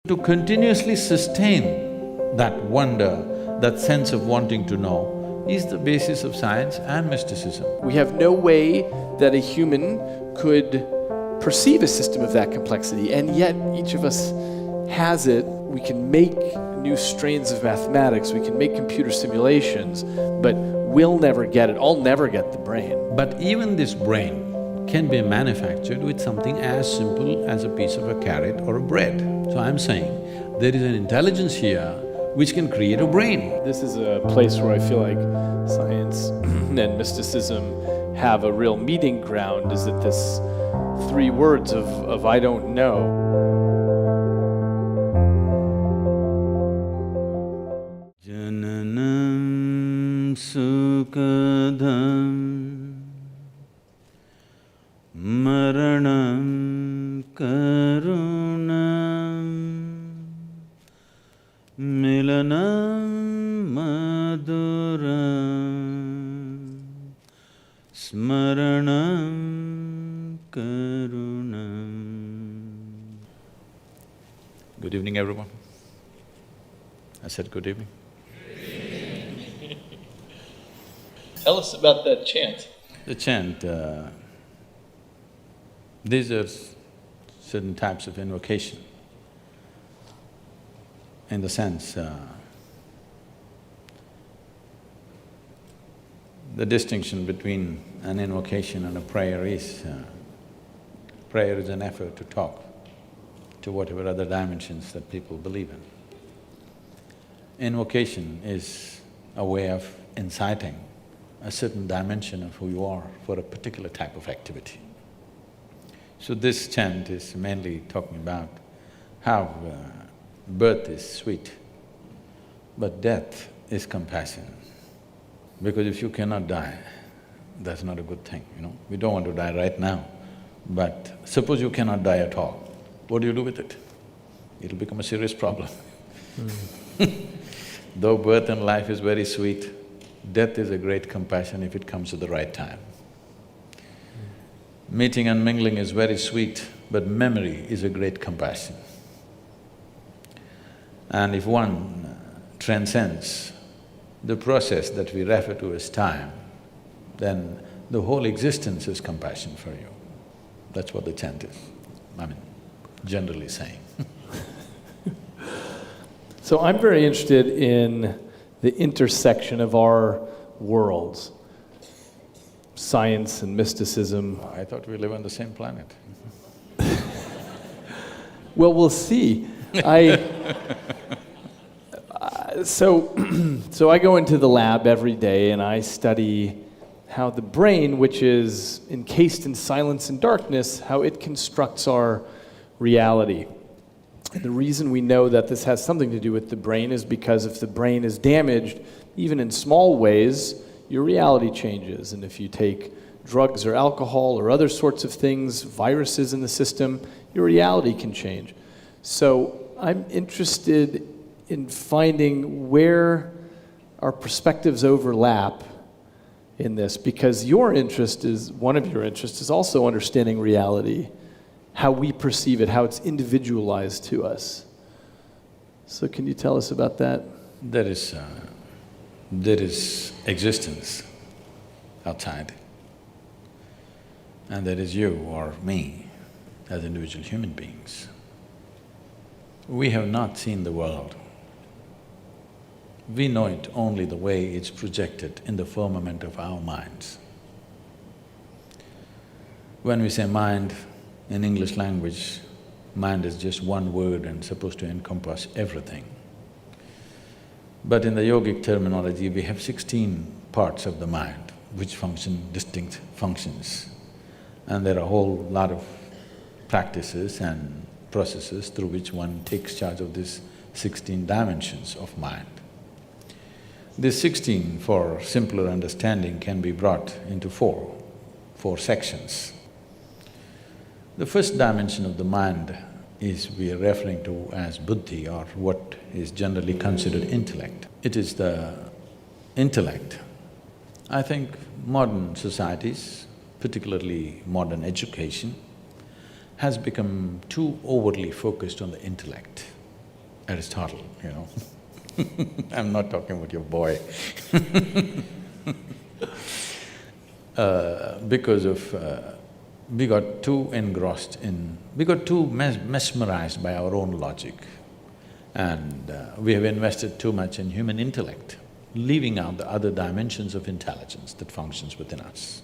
To continuously sustain that wonder, that sense of wanting to know, is the basis of science and mysticism. We have no way that a human could perceive a system of that complexity, and yet each of us has it. We can make new strains of mathematics, we can make computer simulations, but we'll never get it. I'll never get the brain. But even this brain can be manufactured with something as simple as a piece of a carrot or a bread. So I'm saying, there is an intelligence here which can create a brain. This is a place where I feel like science and mysticism have a real meeting ground, is that this three words of I don't know. Jananam sukadham Maranam karunam Milanam maduram Smaranam karunam. Good evening, everyone. I said good evening. Tell us about that chant. The chant, these are certain types of invocation. In the sense, the distinction between an invocation and a prayer is, prayer is an effort to talk to whatever other dimensions that people believe in. Invocation is a way of inciting a certain dimension of who you are for a particular type of activity. So this chant is mainly talking about how birth is sweet, but death is compassion. Because if you cannot die, that's not a good thing, you know. We don't want to die right now, but suppose you cannot die at all, what do you do with it? It'll become a serious problem. Though birth and life is very sweet, death is a great compassion if it comes at the right time. Meeting and mingling is very sweet, but memory is a great compassion. And if one transcends the process that we refer to as time, then the whole existence is compassion for you. That's what the chant is, I mean, generally saying. So I'm very interested in the intersection of our worlds, science and mysticism. I thought we live on the same planet. Well, we'll see. So I go into the lab every day and I study how the brain, which is encased in silence and darkness, how it constructs our reality. And the reason we know that this has something to do with the brain is because if the brain is damaged, even in small ways, your reality changes. And if you take drugs or alcohol or other sorts of things, viruses in the system, your reality can change. So I'm interested in finding where our perspectives overlap in this, because your interest is, one of your interests is also understanding reality, how we perceive it, how it's individualized to us. So can you tell us about that? There is existence outside, and there is you or me as individual human beings. We have not seen the world. We know it only the way it's projected in the firmament of our minds. When we say mind, in English language, mind is just one word and supposed to encompass everything. But in the yogic terminology, we have 16 parts of the mind which function distinct functions. And there are a whole lot of practices and processes through which one takes charge of these 16 dimensions of mind. These 16, for simpler understanding, can be brought into four sections. The first dimension of the mind is we are referring to as buddhi, or what is generally considered intellect. It is the intellect. I think modern societies, particularly modern education, has become too overly focused on the intellect. Aristotle, you know. I'm not talking about your boy. Because of… we got too engrossed in… we got too mesmerized by our own logic, and we have invested too much in human intellect, leaving out the other dimensions of intelligence that functions within us.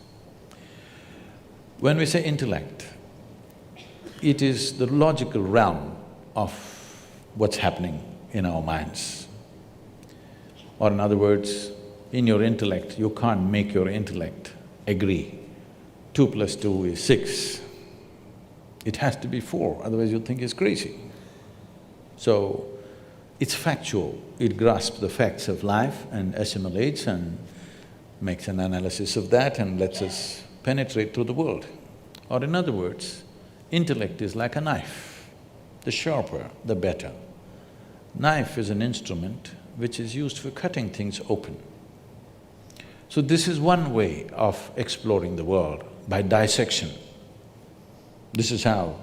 When we say intellect, it is the logical realm of what's happening in our minds. Or in other words, in your intellect, you can't make your intellect agree 2 + 2 is 6. It has to be 4, otherwise you'll think it's crazy. So, it's factual, it grasps the facts of life and assimilates and makes an analysis of that and lets us penetrate through the world. Or in other words, intellect is like a knife. The sharper, the better. Knife is an instrument which is used for cutting things open. So this is one way of exploring the world, by dissection. This is how,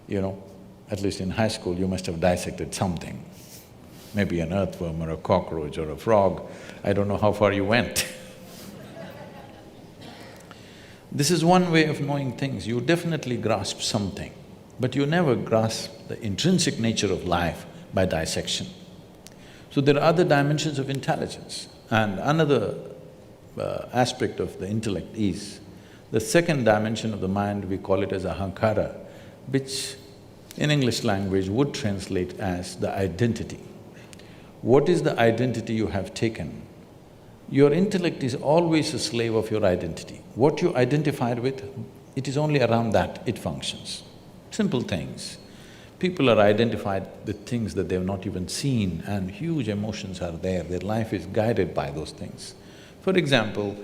you know, at least in high school you must have dissected something. Maybe an earthworm or a cockroach or a frog, I don't know how far you went. This is one way of knowing things, you definitely grasp something, but you never grasp the intrinsic nature of life by dissection. So there are other dimensions of intelligence, and another aspect of the intellect is the second dimension of the mind, we call it as ahankara, which in English language would translate as the identity. What is the identity you have taken? Your intellect is always a slave of your identity. What you identified with, it is only around that it functions. Simple things. People are identified with things that they've not even seen, and huge emotions are there, their life is guided by those things. For example,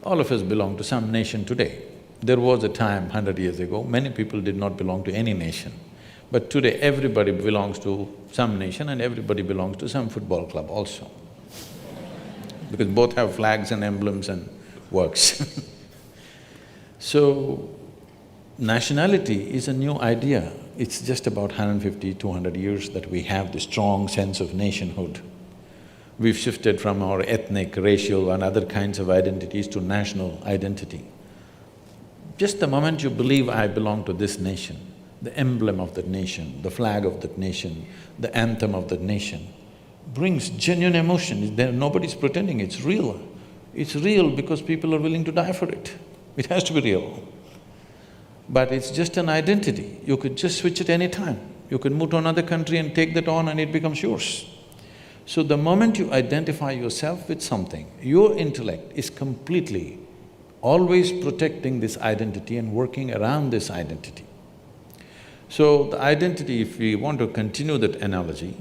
all of us belong to some nation today. There was a time 100 years ago, many people did not belong to any nation. But today everybody belongs to some nation and everybody belongs to some football club also. Because both have flags and emblems and works. So, nationality is a new idea. It's just about 150, 200 years that we have this strong sense of nationhood. We've shifted from our ethnic, racial and other kinds of identities to national identity. Just the moment you believe, I belong to this nation, the emblem of that nation, the flag of that nation, the anthem of that nation, brings genuine emotion. Nobody's pretending, it's real. It's real because people are willing to die for it. It has to be real. But it's just an identity, you could just switch it any time. You could move to another country and take that on and it becomes yours. So the moment you identify yourself with something, your intellect is completely always protecting this identity and working around this identity. So the identity, if we want to continue that analogy,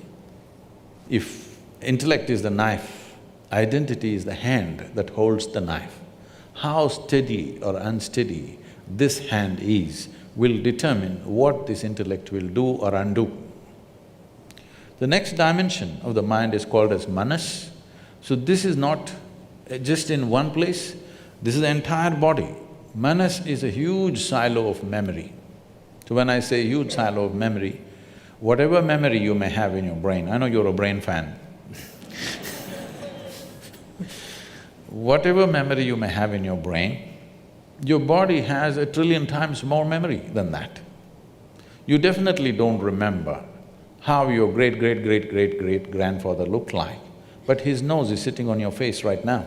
if intellect is the knife, identity is the hand that holds the knife. How steady or unsteady this hand is will determine what this intellect will do or undo. The next dimension of the mind is called as manas. So this is not just in one place, this is the entire body. Manas is a huge silo of memory. So when I say huge silo of memory, whatever memory you may have in your brain, I know you're a brain fan. Whatever memory you may have in your brain, your body has 1 trillion times more memory than that. You definitely don't remember how your great-great-great-great-great-grandfather looked like, but his nose is sitting on your face right now.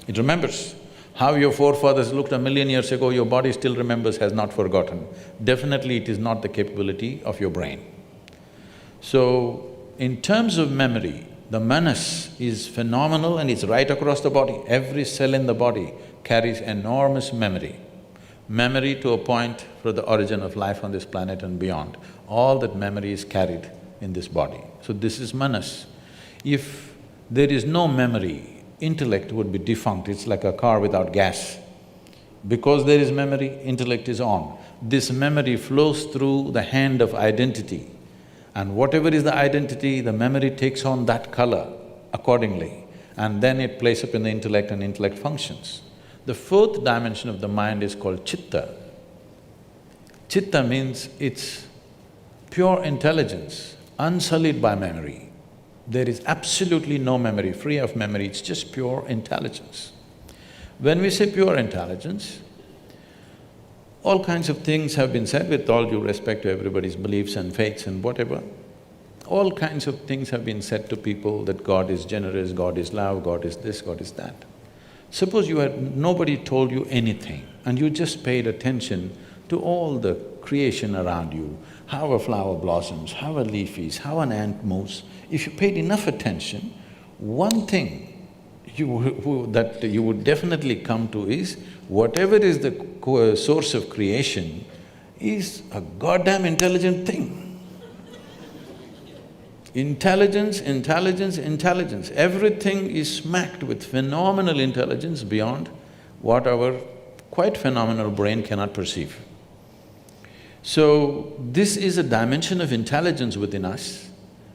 It remembers. How your forefathers looked 1,000,000 years ago, your body still remembers, has not forgotten. Definitely it is not the capability of your brain. So, in terms of memory, the manas is phenomenal and it's right across the body. Every cell in the body carries enormous memory. Memory to a point for the origin of life on this planet and beyond. All that memory is carried in this body. So this is manas. If there is no memory, intellect would be defunct, it's like a car without gas. Because there is memory, intellect is on. This memory flows through the hand of identity, and whatever is the identity, the memory takes on that color accordingly, and then it plays up in the intellect and intellect functions. The fourth dimension of the mind is called chitta. Chitta means it's pure intelligence, unsullied by memory. There is absolutely no memory, free of memory, it's just pure intelligence. When we say pure intelligence, all kinds of things have been said with all due respect to everybody's beliefs and faiths and whatever. All kinds of things have been said to people that God is generous, God is love, God is this, God is that. Suppose nobody told you anything and you just paid attention to all the creation around you, how a flower blossoms, how a leaf is, how an ant moves. If you paid enough attention, one thing that you would definitely come to is, whatever is the source of creation is a goddamn intelligent thing. Intelligence, intelligence, intelligence. Everything is smacked with phenomenal intelligence beyond what our quite phenomenal brain cannot perceive. So, this is a dimension of intelligence within us,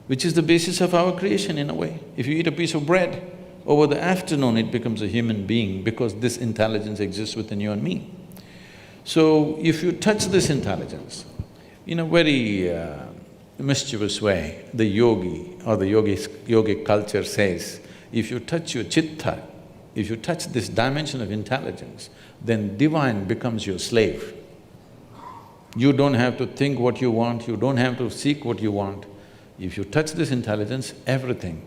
which is the basis of our creation in a way. If you eat a piece of bread, over the afternoon it becomes a human being because this intelligence exists within you and me. So, if you touch this intelligence in a very mischievous way, the yogi or the yogic culture says, if you touch your chitta, if you touch this dimension of intelligence, then divine becomes your slave. You don't have to think what you want, you don't have to seek what you want. If you touch this intelligence, everything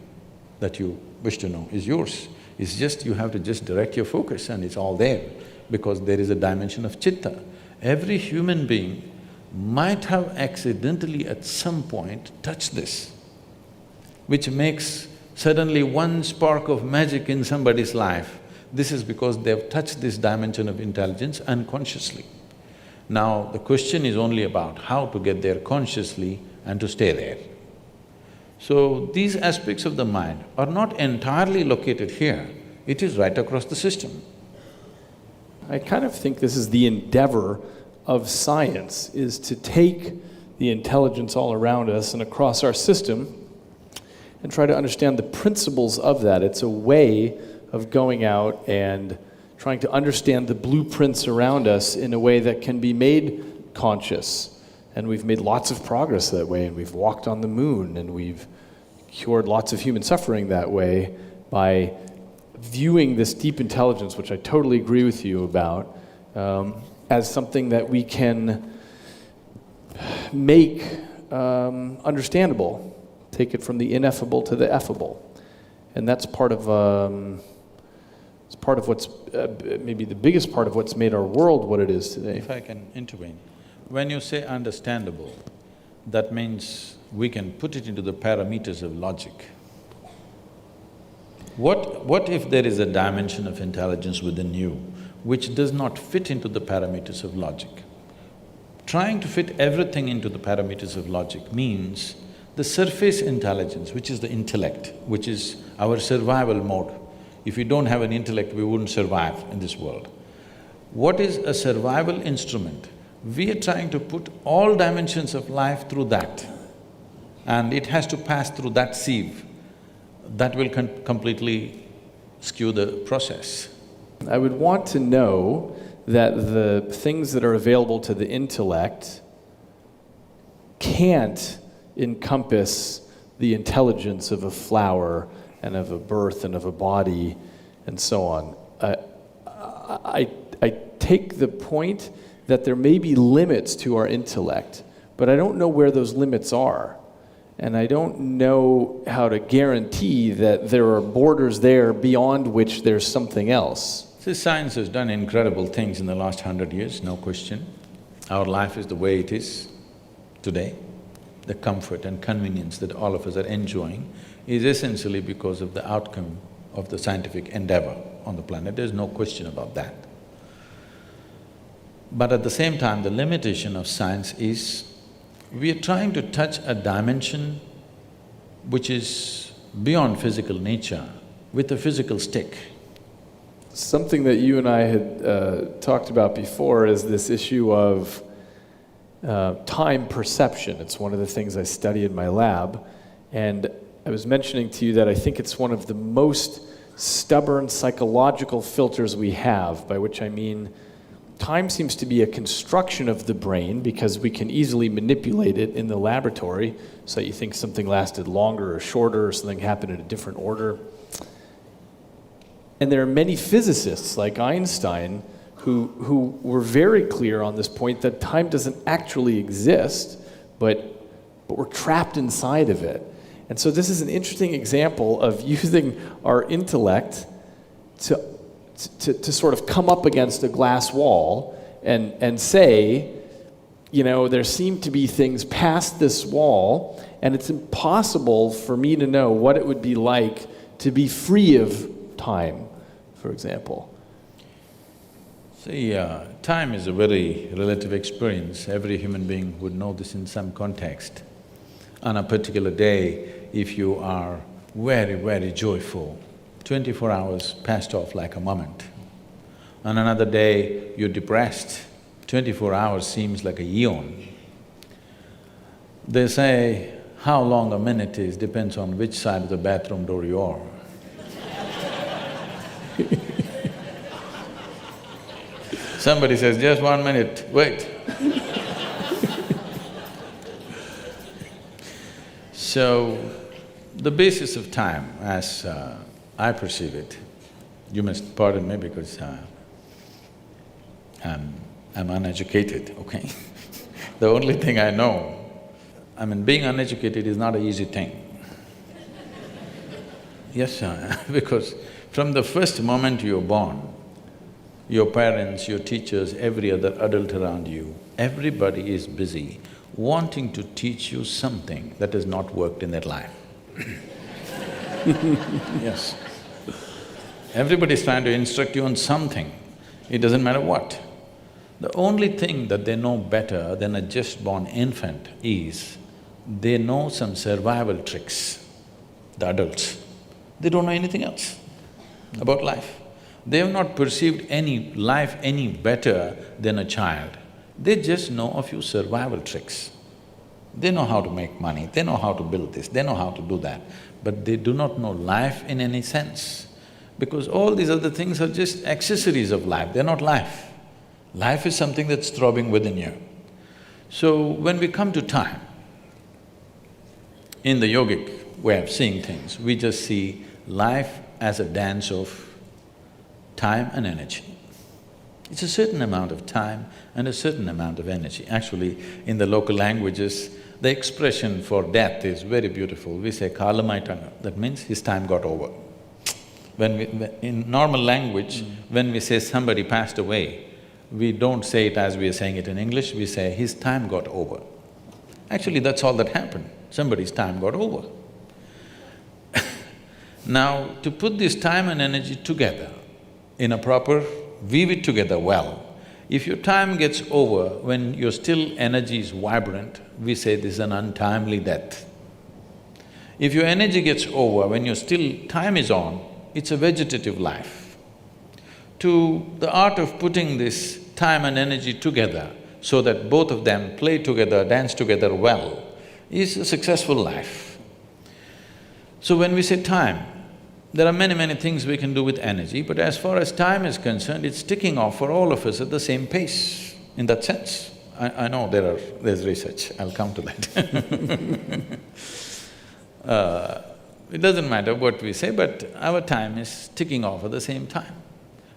that you wish to know is yours. It's just you have to just direct your focus and it's all there because there is a dimension of chitta. Every human being might have accidentally at some point touched this, which makes suddenly one spark of magic in somebody's life. This is because they've touched this dimension of intelligence unconsciously. Now, the question is only about how to get there consciously and to stay there. So, these aspects of the mind are not entirely located here, it is right across the system. I kind of think this is the endeavor of science, is to take the intelligence all around us and across our system and try to understand the principles of that. It's a way of going out and trying to understand the blueprints around us in a way that can be made conscious. And we've made lots of progress that way, and we've walked on the moon, and we've cured lots of human suffering that way by viewing this deep intelligence, which I totally agree with you about, as something that we can make understandable, take it from the ineffable to the effable. And that's part of it's part of what's maybe the biggest part of what's made our world what it is today. If I can intervene, when you say understandable, that means we can put it into the parameters of logic. What if there is a dimension of intelligence within you which does not fit into the parameters of logic? Trying to fit everything into the parameters of logic means the surface intelligence, which is the intellect, which is our survival mode. If we don't have an intellect, we wouldn't survive in this world. What is a survival instrument? We are trying to put all dimensions of life through that, and it has to pass through that sieve. That will completely skew the process. I would want to know that the things that are available to the intellect can't encompass the intelligence of a flower and of a birth and of a body and so on. I take the point that there may be limits to our intellect, but I don't know where those limits are. And I don't know how to guarantee that there are borders there beyond which there's something else. See, science has done incredible things in the last 100 years, no question. Our life is the way it is today. The comfort and convenience that all of us are enjoying is essentially because of the outcome of the scientific endeavor on the planet. There's no question about that. But at the same time, the limitation of science is we are trying to touch a dimension which is beyond physical nature with a physical stick. Something that you and I had talked about before is this issue of time perception. It's one of the things I study in my lab, and I was mentioning to you that I think it's one of the most stubborn psychological filters we have, by which I mean time seems to be a construction of the brain because we can easily manipulate it in the laboratory so that you think something lasted longer or shorter or something happened in a different order. And there are many physicists like Einstein who were very clear on this point that time doesn't actually exist, but we're trapped inside of it. And so this is an interesting example of using our intellect to sort of come up against a glass wall and say, you know, there seem to be things past this wall, and it's impossible for me to know what it would be like to be free of time, for example. See, time is a very relative experience. Every human being would know this in some context. On a particular day, if you are very, very joyful, 24 hours passed off like a moment. On another day, you're depressed, 24 hours seems like a eon. They say how long a minute is depends on which side of the bathroom door you are. Somebody says, just 1 minute, wait. So, the basis of time, as I perceive it, you must pardon me because I'm uneducated, okay? The only thing I know, I mean, being uneducated is not an easy thing. Yes, sir, because from the first moment you're born, your parents, your teachers, every other adult around you, everybody is busy wanting to teach you something that has not worked in their life. Yes. Everybody's trying to instruct you on something, it doesn't matter what. The only thing that they know better than a just-born infant is they know some survival tricks, the adults. They don't know anything else about life. They have not perceived any life any better than a child. They just know a few survival tricks. They know how to make money, they know how to build this, they know how to do that, but they do not know life in any sense. Because all these other things are just accessories of life, they're not life. Life is something that's throbbing within you. So when we come to time, in the yogic way of seeing things, we just see life as a dance of time and energy. It's a certain amount of time and a certain amount of energy. Actually, in the local languages, the expression for death is very beautiful. We say kalamaitanga, that means his time got over. In normal language, when we say somebody passed away, we don't say it as we are saying it in English, we say his time got over. Actually, that's all that happened, somebody's time got over. Now, to put this time and energy together in a proper, weave it together well. If your time gets over when your still energy is vibrant, we say this is an untimely death. If your energy gets over when your still time is on, it's a vegetative life. To the art of putting this time and energy together so that both of them play together, dance together well, is a successful life. So when we say time, there are many, many things we can do with energy, but as far as time is concerned, it's ticking off for all of us at the same pace, in that sense. I know there's research, I'll come to that. It doesn't matter what we say, but our time is ticking off at the same time.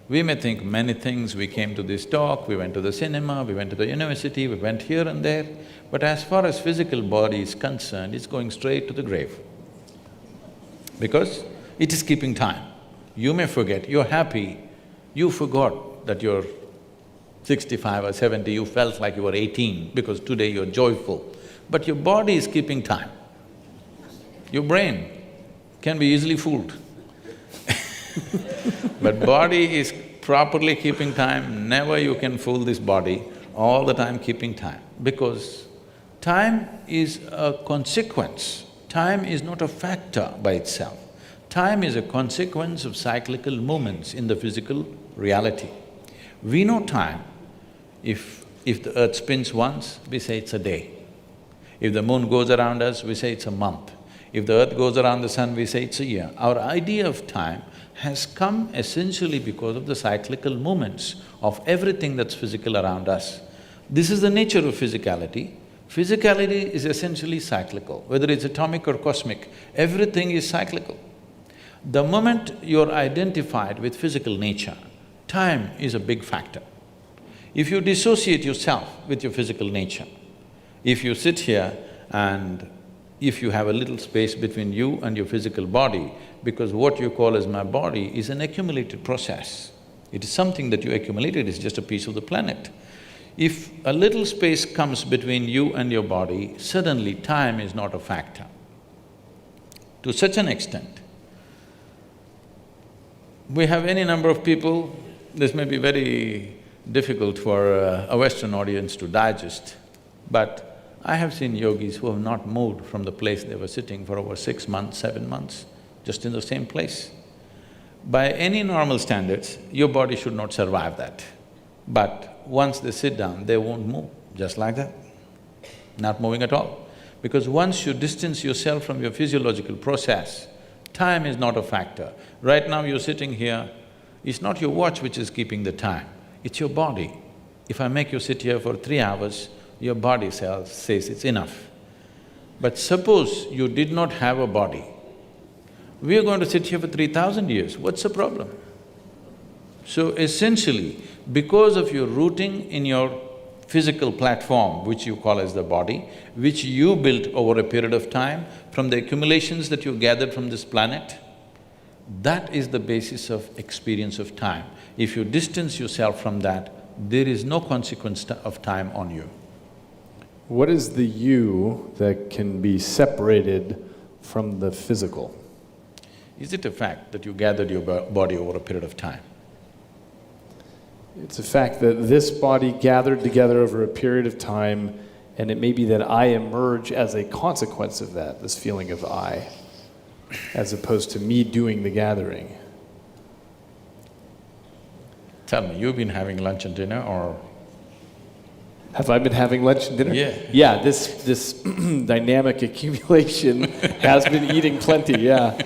We may think many things, we came to this talk, we went to the cinema, we went to the university, we went here and there, but as far as physical body is concerned, it's going straight to the grave. Because it is keeping time. You may forget, you're happy, you forgot that you're 65 or 70, you felt like you were 18 because today you're joyful. But your body is keeping time. Your brain can be easily fooled. But body is properly keeping time, never you can fool this body, all the time keeping time. Because time is a consequence, time is not a factor by itself. Time is a consequence of cyclical movements in the physical reality. We know time. If the earth spins once, we say it's a day. If the moon goes around us, we say it's a month. If the earth goes around the sun, we say it's a year. Our idea of time has come essentially because of the cyclical movements of everything that's physical around us. This is the nature of physicality. Physicality is essentially cyclical, whether it's atomic or cosmic, everything is cyclical. The moment you're identified with physical nature, time is a big factor. If you dissociate yourself with your physical nature, if you sit here and if you have a little space between you and your physical body, because what you call as my body is an accumulated process. It is something that you accumulated, it's just a piece of the planet. If a little space comes between you and your body, suddenly time is not a factor. To such an extent, we have any number of people, this may be very difficult for a Western audience to digest, but I have seen yogis who have not moved from the place they were sitting for over 6 months, 7 months, just in the same place. By any normal standards, your body should not survive that. But once they sit down, they won't move, just like that, not moving at all. Because once you distance yourself from your physiological process, time is not a factor. Right now you're sitting here, it's not your watch which is keeping the time, it's your body. If I make you sit here for 3 hours, your body says it's enough. But suppose you did not have a body, we are going to sit here for 3,000 years, what's the problem? So essentially, because of your rooting in your physical platform, which you call as the body, which you built over a period of time, from the accumulations that you gathered from this planet, that is the basis of experience of time. If you distance yourself from that, there is no consequence of time on you. What is the you that can be separated from the physical? Is it a fact that you gathered your body over a period of time? It's a fact that this body gathered together over a period of time, and it may be that I emerge as a consequence of that, this feeling of I, as opposed to me doing the gathering. Tell me, you've been having lunch and dinner or… Have I been having lunch and dinner? Yeah. Yeah, this dynamic accumulation has been eating plenty, yeah.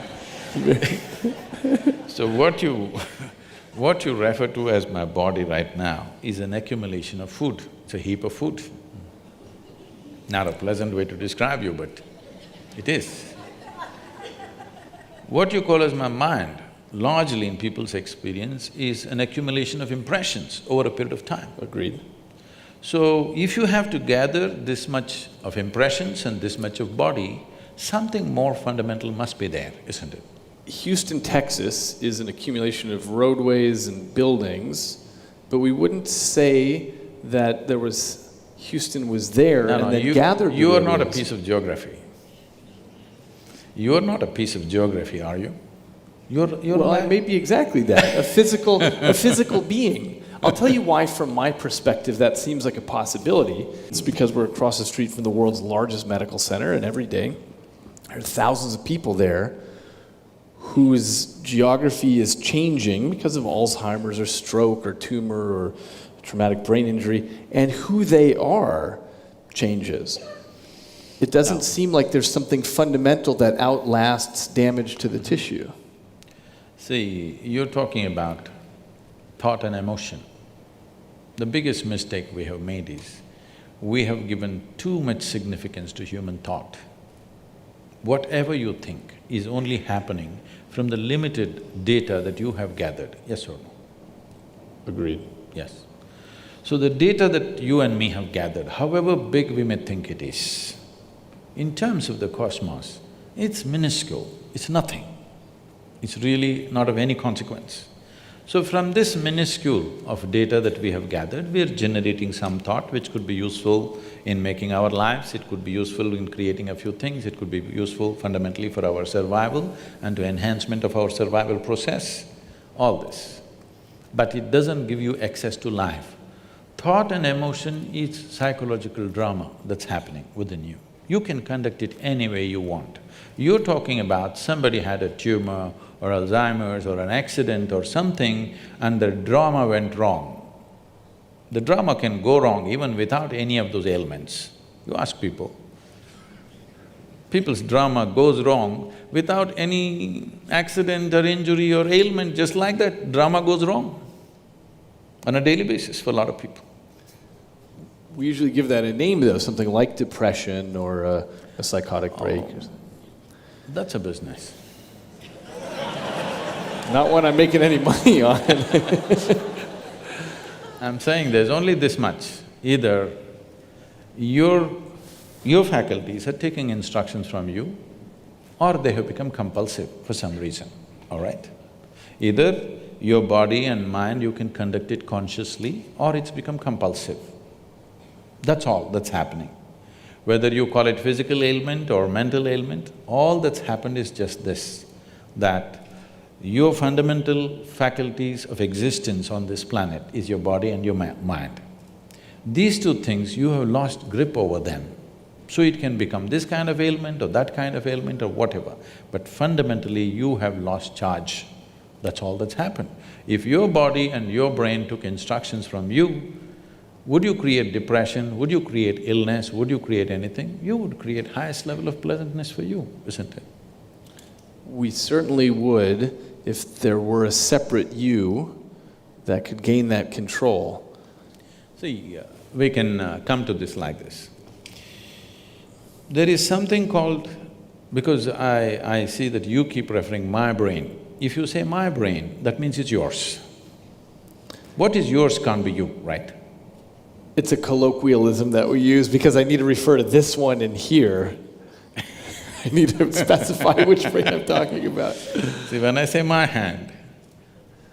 So what you refer to as my body right now is an accumulation of food, it's a heap of food. Not a pleasant way to describe you, but it is. What you call as my mind, largely in people's experience, is an accumulation of impressions over a period of time. Agreed. So, if you have to gather this much of impressions and this much of body, something more fundamental must be there, isn't it? Houston, Texas is an accumulation of roadways and buildings, but we wouldn't say that Houston was there and then gathered the You are not a roadways. piece of geography. You are not a piece of geography, are you? You're Well, I may be exactly that, a physical being. I'll tell you why, from my perspective, that seems like a possibility. It's because we're across the street from the world's largest medical center, and every day there are thousands of people there whose geography is changing because of Alzheimer's or stroke or tumor or traumatic brain injury, and who they are changes. It doesn't seem like there's something fundamental that outlasts damage to the tissue. See, you're talking about thought and emotion. The biggest mistake we have made is, we have given too much significance to human thought. Whatever you think is only happening from the limited data that you have gathered, yes or no? Agreed. Yes. So the data that you and me have gathered, however big we may think it is, in terms of the cosmos, it's minuscule, it's nothing. It's really not of any consequence. So from this minuscule of data that we have gathered, we are generating some thought which could be useful in making our lives, it could be useful in creating a few things, it could be useful fundamentally for our survival and to enhancement of our survival process, all this. But it doesn't give you access to life. Thought and emotion is psychological drama that's happening within you. You can conduct it any way you want. You're talking about somebody had a tumor or Alzheimer's or an accident or something and the drama went wrong. The drama can go wrong even without any of those ailments. You ask people. people's drama goes wrong without any accident or injury or ailment, just like that, drama goes wrong on a daily basis for a lot of people. We usually give that a name though, something like depression or a psychotic break. Or something. That's a business. Not one I'm making any money on. I'm saying there's only this much. Either your faculties are taking instructions from you or they have become compulsive for some reason, all right? Either your body and mind, you can conduct it consciously or it's become compulsive. That's all that's happening. Whether you call it physical ailment or mental ailment, all that's happened is just this, that your fundamental faculties of existence on this planet is your body and your mind. These two things, you have lost grip over them. So it can become this kind of ailment or that kind of ailment or whatever, but fundamentally you have lost charge. That's all that's happened. If your body and your brain took instructions from you, would you create depression? Would you create illness? Would you create anything? You would create highest level of pleasantness for you, isn't it? We certainly would if there were a separate you that could gain that control. See, we can come to this like this. There is something called… because I see that you keep referring my brain. If you say my brain, that means it's yours. What is yours can't be you, right? It's a colloquialism that we use because I need to refer to this one in here. I need to specify which brain I'm talking about. See, when I say my hand,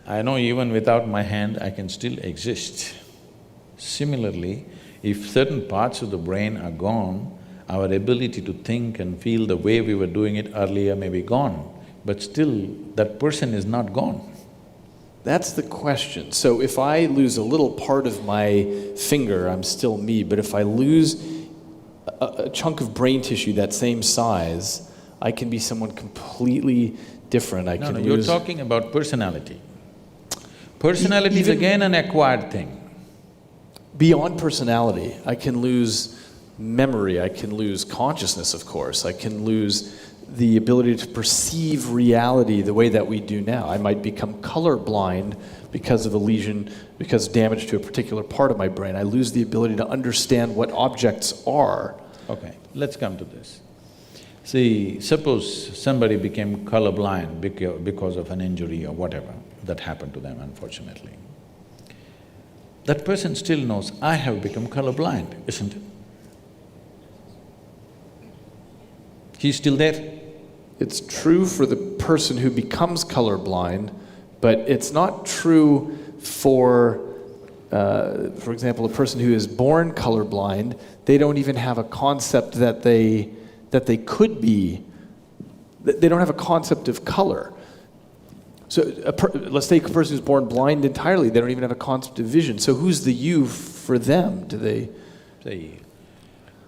I know even without my hand I can still exist. Similarly, if certain parts of the brain are gone, our ability to think and feel the way we were doing it earlier may be gone, but still that person is not gone. That's the question. So if I lose a little part of my finger, I'm still me, but if I lose a chunk of brain tissue that same size, I can be someone completely different. No, you're talking about personality. Personality is again an acquired thing. Beyond personality, I can lose memory, I can lose consciousness, of course, I can lose the ability to perceive reality the way that we do now. I might become colorblind because of a lesion, because of damage to a particular part of my brain. I lose the ability to understand what objects are. Okay, let's come to this. See, suppose somebody became colorblind because of an injury or whatever that happened to them, unfortunately. That person still knows, I have become colorblind, isn't it? He's still there. It's true for the person who becomes colorblind, but it's not true for example, a person who is born colorblind. They don't even have a concept that they could be. They don't have a concept of color. So let's take a person who's born blind entirely. They don't even have a concept of vision. So who's the you for them? Do they… See,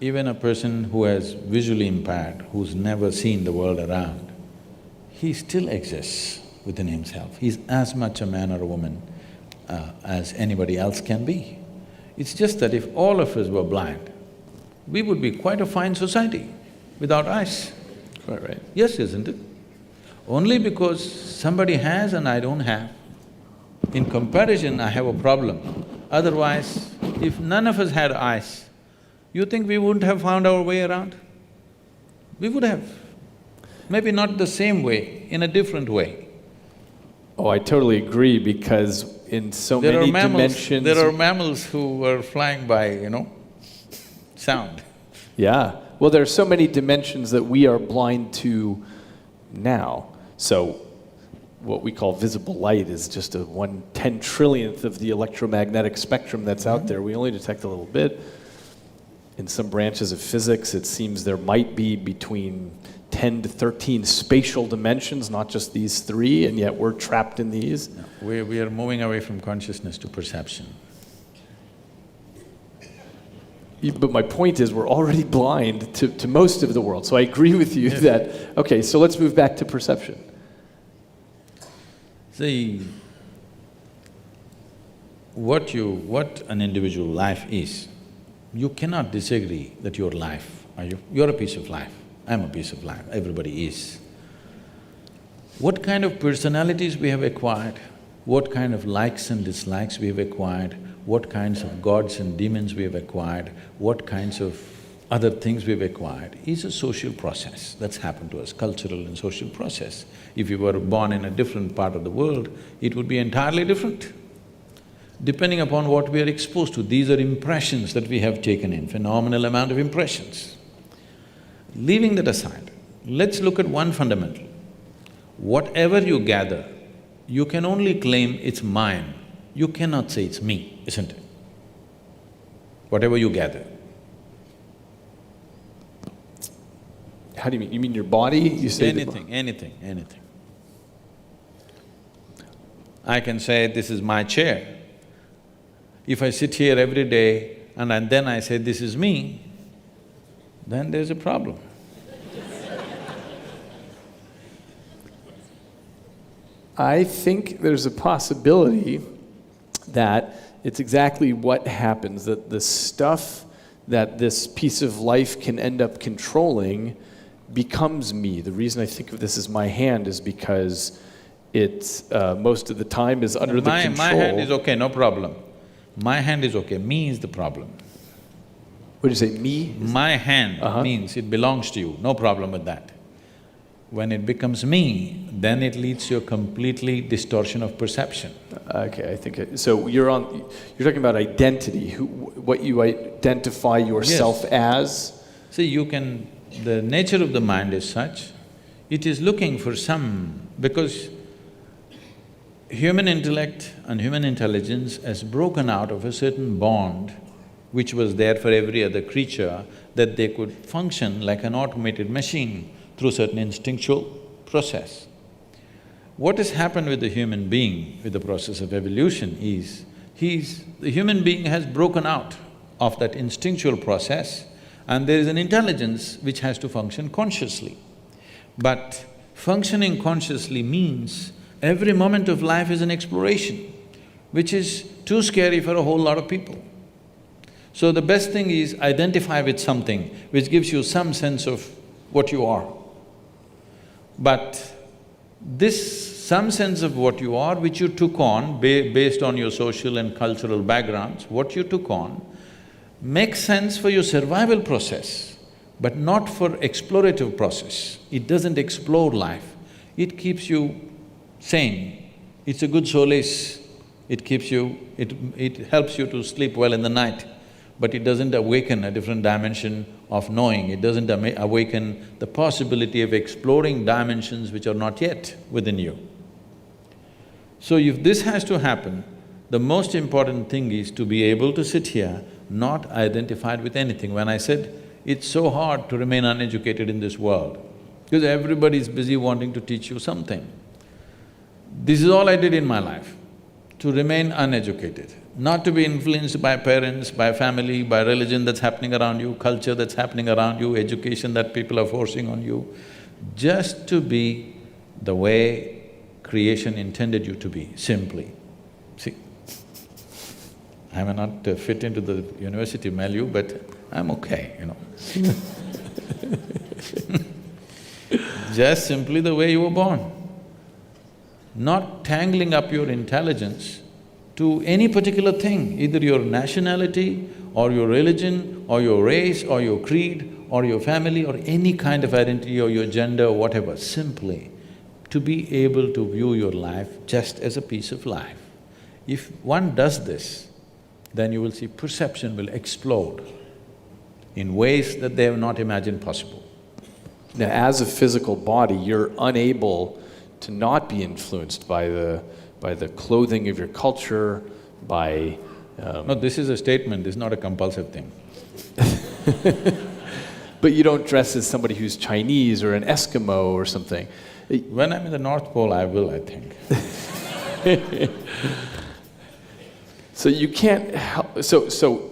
even a person who has visually impaired, who's never seen the world around, he still exists within himself. He's as much a man or a woman as anybody else can be. It's just that if all of us were blind, we would be quite a fine society without eyes. Quite right. Yes, isn't it? Only because somebody has and I don't have. In comparison, I have a problem. Otherwise, if none of us had eyes, you think we wouldn't have found our way around? We would have. Maybe not the same way, in a different way. Oh, I totally agree, because in so many dimensions… There are mammals who are flying by, sound. Yeah. Well, there are so many dimensions that we are blind to now. So what we call visible light is just a 1/10 trillionth of the electromagnetic spectrum that's out there. We only detect a little bit. In some branches of physics, it seems there might be between 10 to 13 spatial dimensions, not just these three, and yet we're trapped in these. No, we are moving away from consciousness to perception. But my point is, we're already blind to most of the world. So I agree with you that, okay, so let's move back to perception. See, what an individual life is, you cannot disagree that you're life, are you? You're a piece of life. I'm a piece of life, everybody is. What kind of personalities we have acquired, what kind of likes and dislikes we have acquired, what kinds of gods and demons we have acquired, what kinds of other things we've acquired is a social process that's happened to us, cultural and social process. If you were born in a different part of the world, it would be entirely different. Depending upon what we are exposed to, these are impressions that we have taken in, phenomenal amount of impressions. Leaving that aside, let's look at one fundamental. Whatever you gather, you can only claim it's mine. You cannot say it's me, isn't it? Whatever you gather. How do you mean? You mean your body? You say anything. I can say, this is my chair. If I sit here every day and then I say, this is me, then there's a problem. I think there's a possibility that it's exactly what happens, that the stuff that this piece of life can end up controlling becomes me. The reason I think of this as my hand is because it, most of the time, is under the control. My hand is okay, no problem. My hand is okay, me is the problem. What did you say, me? My hand means it belongs to you, no problem with that. When it becomes me, then it leads to a completely distortion of perception. Okay, I think… So you're talking about identity, what you identify yourself as? See, the nature of the mind is such, it is looking for because human intellect and human intelligence has broken out of a certain bond which was there for every other creature, that they could function like an automated machine through certain instinctual process. What has happened with the human being, with the process of evolution is, the human being has broken out of that instinctual process and there is an intelligence which has to function consciously. But functioning consciously means every moment of life is an exploration, which is too scary for a whole lot of people. So the best thing is identify with something which gives you some sense of what you are. But this some sense of what you are, which you took on based on your social and cultural backgrounds, what you took on, makes sense for your survival process, but not for explorative process. It doesn't explore life, it keeps you sane, it's a good solace, it helps you to sleep well in the night, but it doesn't awaken a different dimension of knowing, it doesn't awaken the possibility of exploring dimensions which are not yet within you. So if this has to happen, the most important thing is to be able to sit here not identified with anything. When I said, it's so hard to remain uneducated in this world, because everybody is busy wanting to teach you something. This is all I did in my life, to remain uneducated, not to be influenced by parents, by family, by religion that's happening around you, culture that's happening around you, education that people are forcing on you, just to be the way creation intended you to be, simply. See, I may not fit into the university milieu, but I'm okay, you know. Just simply the way you were born. Not tangling up your intelligence to any particular thing, either your nationality or your religion or your race or your creed or your family or any kind of identity or your gender or whatever, simply to be able to view your life just as a piece of life. If one does this, then you will see perception will explode in ways that they have not imagined possible. Now, as a physical body, you're unable to not be influenced by the clothing of your culture, by… No, this is a statement, this is not a compulsive thing. But you don't dress as somebody who's Chinese or an Eskimo or something. When I'm in the North Pole, I will, I think. So you can't help… So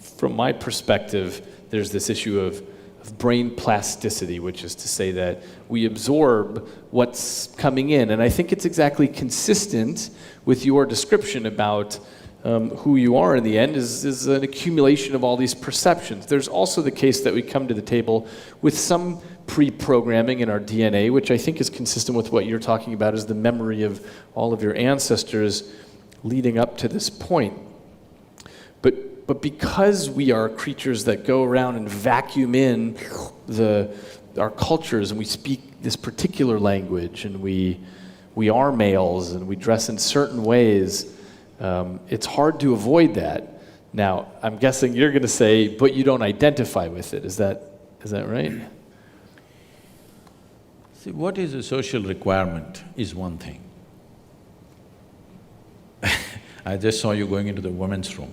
from my perspective, there's this issue of brain plasticity, which is to say that we absorb what's coming in. And I think it's exactly consistent with your description about who you are in the end is an accumulation of all these perceptions. There's also the case that we come to the table with some pre-programming in our DNA, which I think is consistent with what you're talking about as the memory of all of your ancestors leading up to this point. But because we are creatures that go around and vacuum in our cultures, and we speak this particular language, and we are males, and we dress in certain ways, it's hard to avoid that. Now, I'm guessing you're going to say, but you don't identify with it. Is that right? See, what is a social requirement is one thing. I just saw you going into the women's room.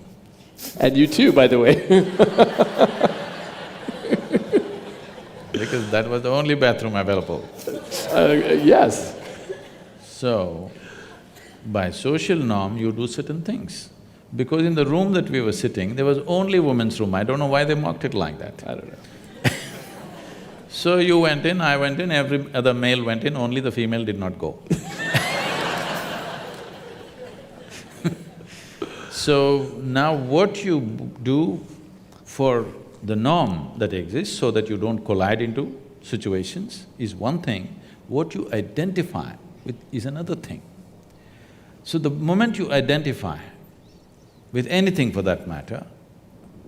And you too, by the way. Because that was the only bathroom available. Yes. So, by social norm, you do certain things. Because in the room that we were sitting, there was only women's room. I don't know why they marked it like that. I don't know. So you went in, I went in, every other male went in, only the female did not go. So now what you do for the norm that exists so that you don't collide into situations is one thing. What you identify with is another thing. So the moment you identify with anything for that matter,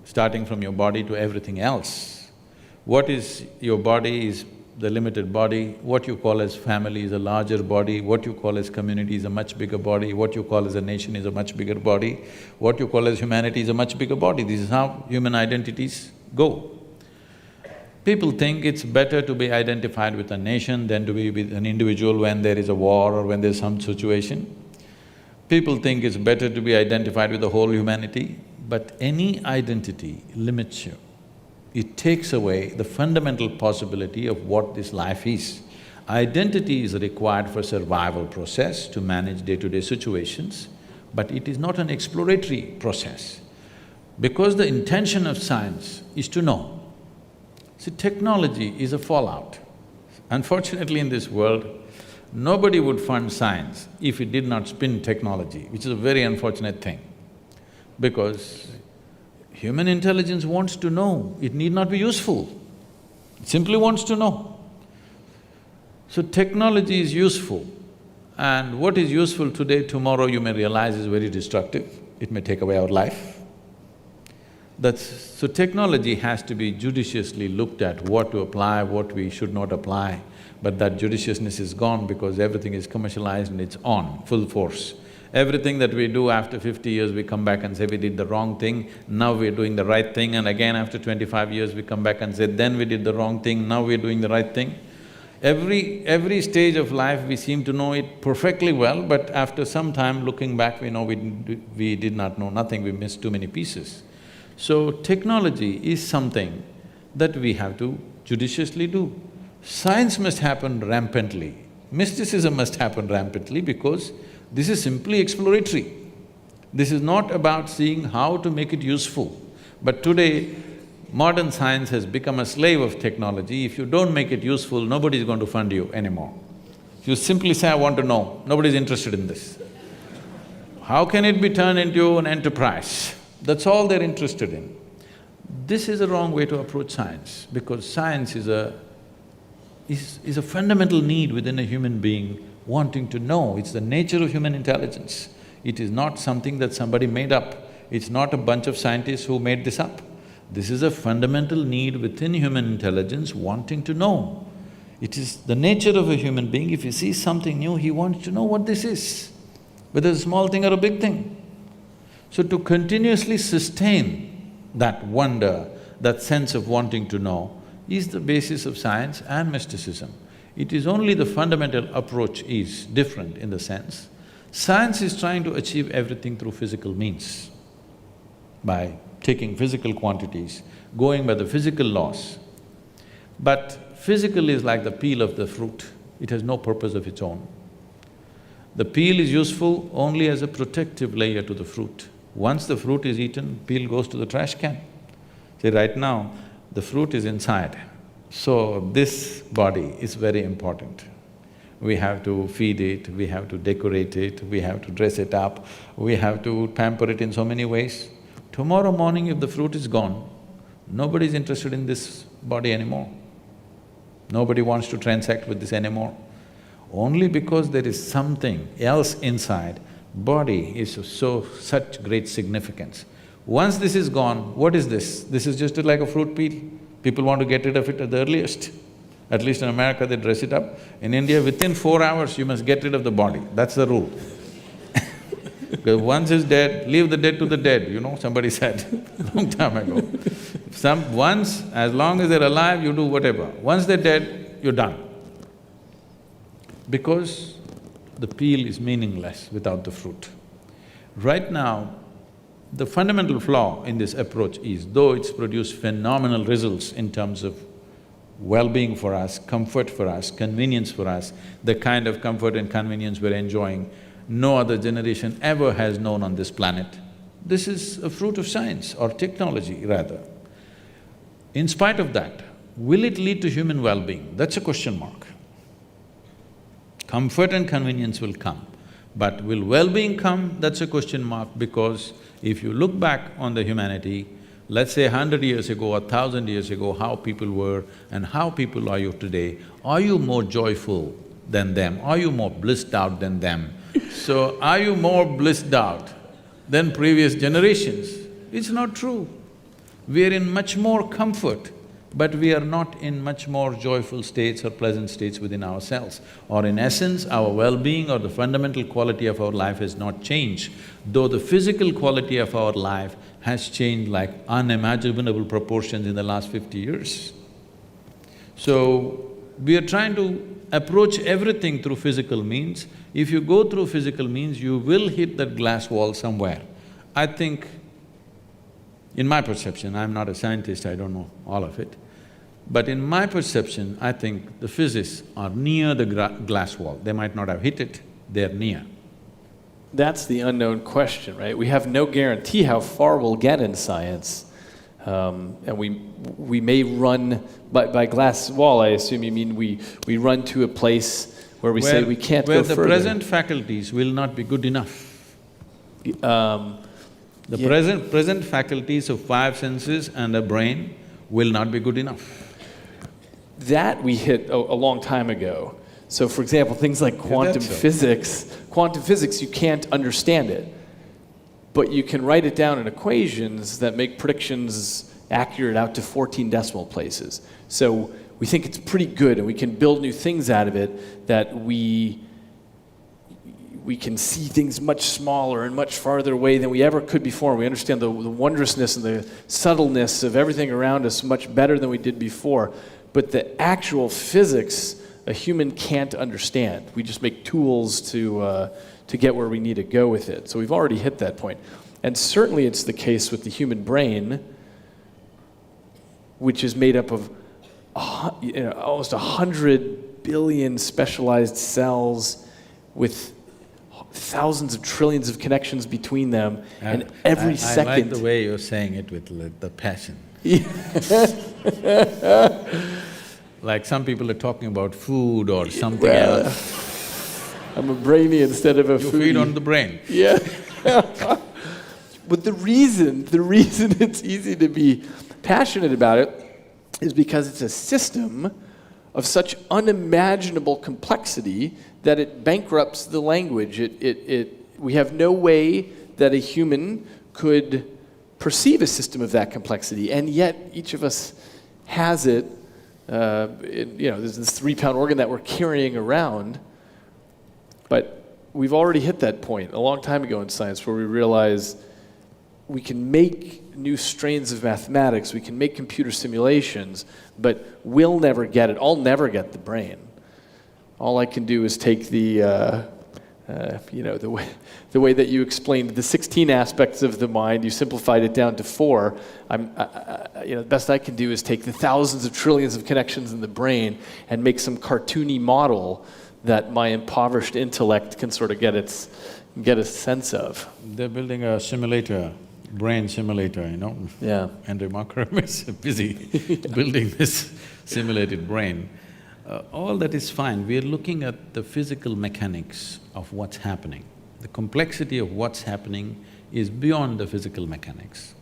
starting from your body to everything else, what is your body is the limited body, what you call as family is a larger body, what you call as community is a much bigger body, what you call as a nation is a much bigger body, what you call as humanity is a much bigger body. This is how human identities go. People think it's better to be identified with a nation than to be with an individual when there is a war or when there's some situation. People think it's better to be identified with the whole humanity, but any identity limits you. It takes away the fundamental possibility of what this life is. Identity is required for survival process to manage day-to-day situations, but it is not an exploratory process. Because the intention of science is to know. See, technology is a fallout. Unfortunately in this world, nobody would fund science if it did not spin technology, which is a very unfortunate thing. Because human intelligence wants to know, it need not be useful, it simply wants to know. So technology is useful, and what is useful today, tomorrow you may realize is very destructive, it may take away our life. So technology has to be judiciously looked at, what to apply, what we should not apply, but that judiciousness is gone because everything is commercialized and it's on, full force. Everything that we do after 50 years, we come back and say we did the wrong thing, now we're doing the right thing, and again after 25 years we come back and say then we did the wrong thing, now we're doing the right thing. Every stage of life we seem to know it perfectly well, but after some time looking back we know we did not know nothing, we missed too many pieces. So technology is something that we have to judiciously do. Science must happen rampantly, mysticism must happen rampantly because this is simply exploratory. This is not about seeing how to make it useful. But today, modern science has become a slave of technology. If you don't make it useful, nobody is going to fund you anymore. If you simply say, I want to know, nobody's interested in this. How can it be turned into an enterprise? That's all they're interested in. This is a wrong way to approach science, because science is a fundamental need within a human being wanting to know. It's the nature of human intelligence. It is not something that somebody made up. It's not a bunch of scientists who made this up. This is a fundamental need within human intelligence wanting to know. It is the nature of a human being, if he sees something new, he wants to know what this is, whether it's a small thing or a big thing. So to continuously sustain that wonder, that sense of wanting to know, is the basis of science and mysticism. It is only the fundamental approach is different in the sense, science is trying to achieve everything through physical means, by taking physical quantities, going by the physical laws. But physical is like the peel of the fruit, it has no purpose of its own. The peel is useful only as a protective layer to the fruit. Once the fruit is eaten, peel goes to the trash can. See, right now, the fruit is inside. So this body is very important. we have to feed it, we have to decorate it, we have to dress it up, we have to pamper it in so many ways. Tomorrow morning if the fruit is gone, nobody's interested in this body anymore. Nobody wants to transact with this anymore. Only because there is something else inside, body is such great significance. Once this is gone, what is this? This is just like a fruit peel. People want to get rid of it at the earliest. At least in America they dress it up. In India, within 4 hours you must get rid of the body, that's the rule. Because once it's dead, leave the dead to the dead, somebody said long time ago. Once, as long as they're alive, you do whatever. Once they're dead, you're done. Because the peel is meaningless without the fruit. Right now, the fundamental flaw in this approach is, though it's produced phenomenal results in terms of well-being for us, comfort for us, convenience for us, the kind of comfort and convenience we're enjoying, no other generation ever has known on this planet. This is a fruit of science or technology rather. In spite of that, will it lead to human well-being? That's a question mark. Comfort and convenience will come, but will well-being come? That's a question mark, because if you look back on the humanity, let's say 100 years ago or 1,000 years ago, how people were and how people are you today, are you more joyful than them? Are you more blissed out than them? So, are you more blissed out than previous generations? It's not true. We are in much more comfort, but we are not in much more joyful states or pleasant states within ourselves. Or in essence, our well-being or the fundamental quality of our life has not changed, though the physical quality of our life has changed like unimaginable proportions in the last 50 years. So, we are trying to approach everything through physical means. If you go through physical means, you will hit that glass wall somewhere. I think, in my perception, I'm not a scientist, I don't know all of it, but in my perception, I think the physicists are near the glass wall. They might not have hit it, they're near. That's the unknown question, right? We have no guarantee how far we'll get in science. And we may run… By glass wall, I assume you mean we run to a place where we say we can't go further. Where the present faculties will not be good enough. The present faculties of 5 senses and a brain will not be good enough. That we hit a long time ago. So for example, things like quantum physics, you can't understand it, but you can write it down in equations that make predictions accurate out to 14 decimal places. So we think it's pretty good, and we can build new things out of it, that we can see things much smaller and much farther away than we ever could before. We understand the wondrousness and the subtleness of everything around us much better than we did before. But the actual physics, a human can't understand. We just make tools to get where we need to go with it. So we've already hit that point. And certainly it's the case with the human brain, which is made up of almost 100 billion specialized cells with thousands of trillions of connections between them, and every second… I like the way you're saying it with the passion. Like some people are talking about food or something else. I'm a brainy instead of a foodie. You feed on the brain. Yeah. But the reason it's easy to be passionate about it is because it's a system of such unimaginable complexity that it bankrupts the language. We have no way that a human could perceive a system of that complexity, and yet each of us has it. There's this 3-pound organ that we're carrying around, but we've already hit that point a long time ago in science where we realize we can make new strains of mathematics, we can make computer simulations, but we'll never get it. I'll never get the brain. All I can do is take the way that you explained the 16 aspects of the mind, you simplified it down to 4. The best I can do is take the thousands of trillions of connections in the brain and make some cartoony model that my impoverished intellect can sort of get a sense of. They're building a simulator, brain simulator, Yeah. Andrew Markram is busy building this simulated brain. all that is fine. We are looking at the physical mechanics of what's happening. The complexity of what's happening is beyond the physical mechanics.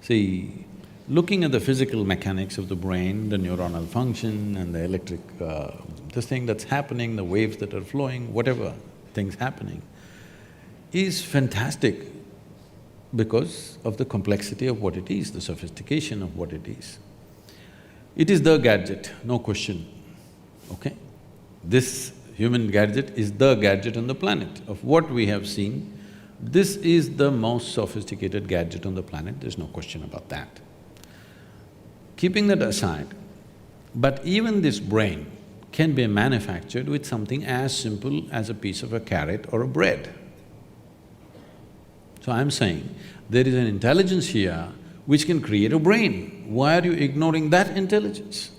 See, looking at the physical mechanics of the brain, the neuronal function and the electric… this thing that's happening, the waves that are flowing, whatever things happening, is fantastic because of the complexity of what it is, the sophistication of what it is. It is the gadget, no question, okay? This human gadget is the gadget on the planet. Of what we have seen, this is the most sophisticated gadget on the planet, there's no question about that. Keeping that aside, but even this brain can be manufactured with something as simple as a piece of a carrot or a bread. So I'm saying, there is an intelligence here which can create a brain. Why are you ignoring that intelligence?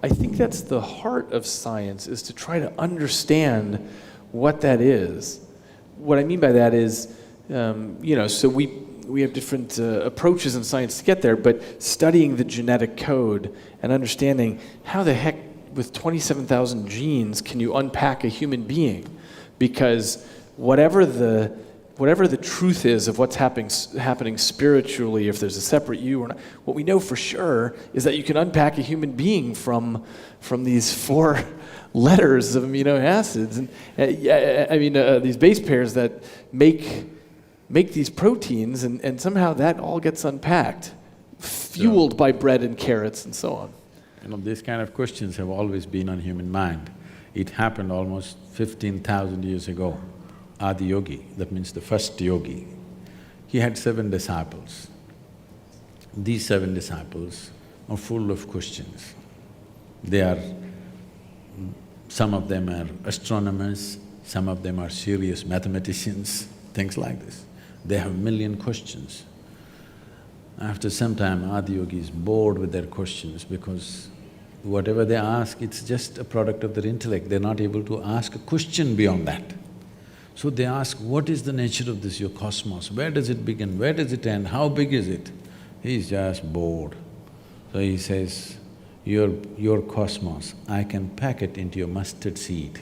I think that's the heart of science, is to try to understand what that is. What I mean by that is, so we have different approaches in science to get there, but studying the genetic code and understanding how the heck with 27,000 genes can you unpack a human being? Because whatever the truth is of what's happening spiritually, if there's a separate you or not, what we know for sure is that you can unpack a human being from these 4 letters of amino acids, and these base pairs that make these proteins, and somehow that all gets unpacked, fueled by bread and carrots and so on. These kind of questions have always been on human mind. It happened almost 15,000 years ago. Adi Yogi, that means the first yogi, he had 7 disciples. These 7 disciples are full of questions. Some of them are astronomers, some of them are serious mathematicians, things like this. They have a million questions. After some time, Adi Yogi is bored with their questions because whatever they ask, it's just a product of their intellect. They're not able to ask a question beyond that. So they ask, what is the nature of this, your cosmos? Where does it begin? Where does it end? How big is it? He's just bored. So he says, your cosmos, I can pack it into your mustard seed.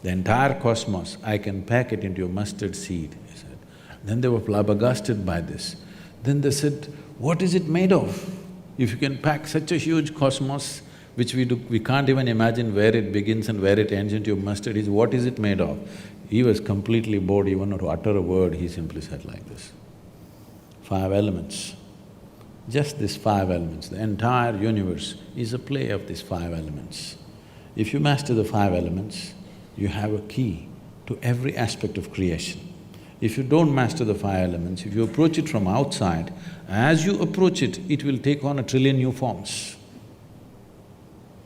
The entire cosmos, I can pack it into your mustard seed, he said. Then they were flabbergasted by this. Then they said, what is it made of? If you can pack such a huge cosmos, which we can't even imagine where it begins and where it ends into your mustard seed, what is it made of? He was completely bored, even to utter a word, he simply said like this. 5 elements. Just these 5 elements, the entire universe is a play of these 5 elements. If you master the 5 elements, you have a key to every aspect of creation. If you don't master the 5 elements, if you approach it from outside, as you approach it, it will take on 1 trillion new forms.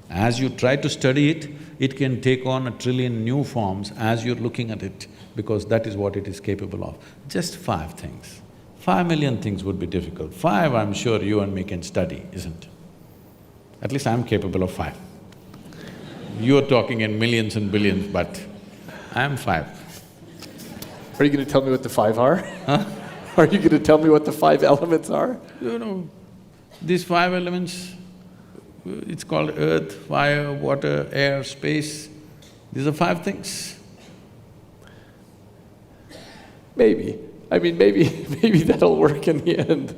As you try to study it, it can take on 1 trillion new forms as you're looking at it, because that is what it is capable of. Just 5 things. 5 million things would be difficult. 5, I'm sure you and me can study, isn't it? At least I'm capable of 5. You're talking in millions and billions, but I'm 5. Are you going to tell me what the 5 are? Huh? Are you going to tell me what the 5 elements are? These 5 elements, it's called earth, fire, water, air, space. These are 5 things. Maybe. Maybe that'll work in the end.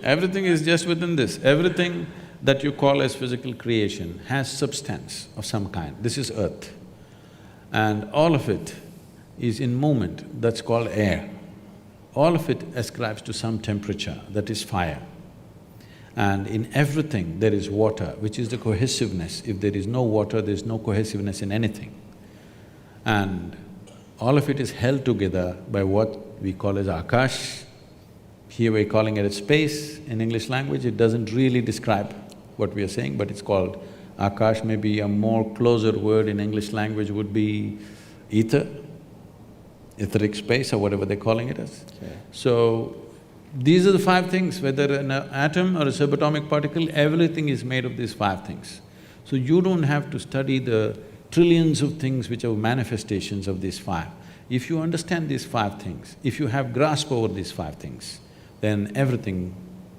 Everything is just within this. Everything that you call as physical creation has substance of some kind. This is earth. And all of it is in movement, that's called air. All of it ascribes to some temperature, that is fire. And in everything there is water, which is the cohesiveness. If there is no water, there is no cohesiveness in anything. And all of it is held together by what we call as akash. Here we're calling it as space. In English language, it doesn't really describe what we are saying, but it's called akash. Maybe a more closer word in English language would be ether, etheric space or whatever they're calling it as. Okay. So, these are the 5 things, whether an atom or a subatomic particle, everything is made of these 5 things. So you don't have to study the trillions of things which are manifestations of these 5. If you understand these 5 things, if you have grasp over these 5 things, then everything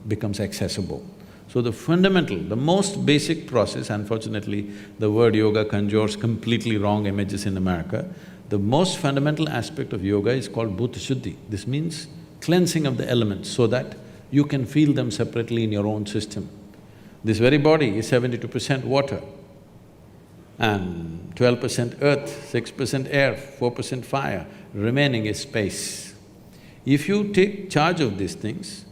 becomes accessible. So the fundamental, the most basic process, unfortunately, the word yoga conjures completely wrong images in America. The most fundamental aspect of yoga is called bhuta shuddhi. This means cleansing of the elements so that you can feel them separately in your own system. This very body is 72% water and 12% earth, 6% air, 4% fire, remaining is space. If you take charge of these things,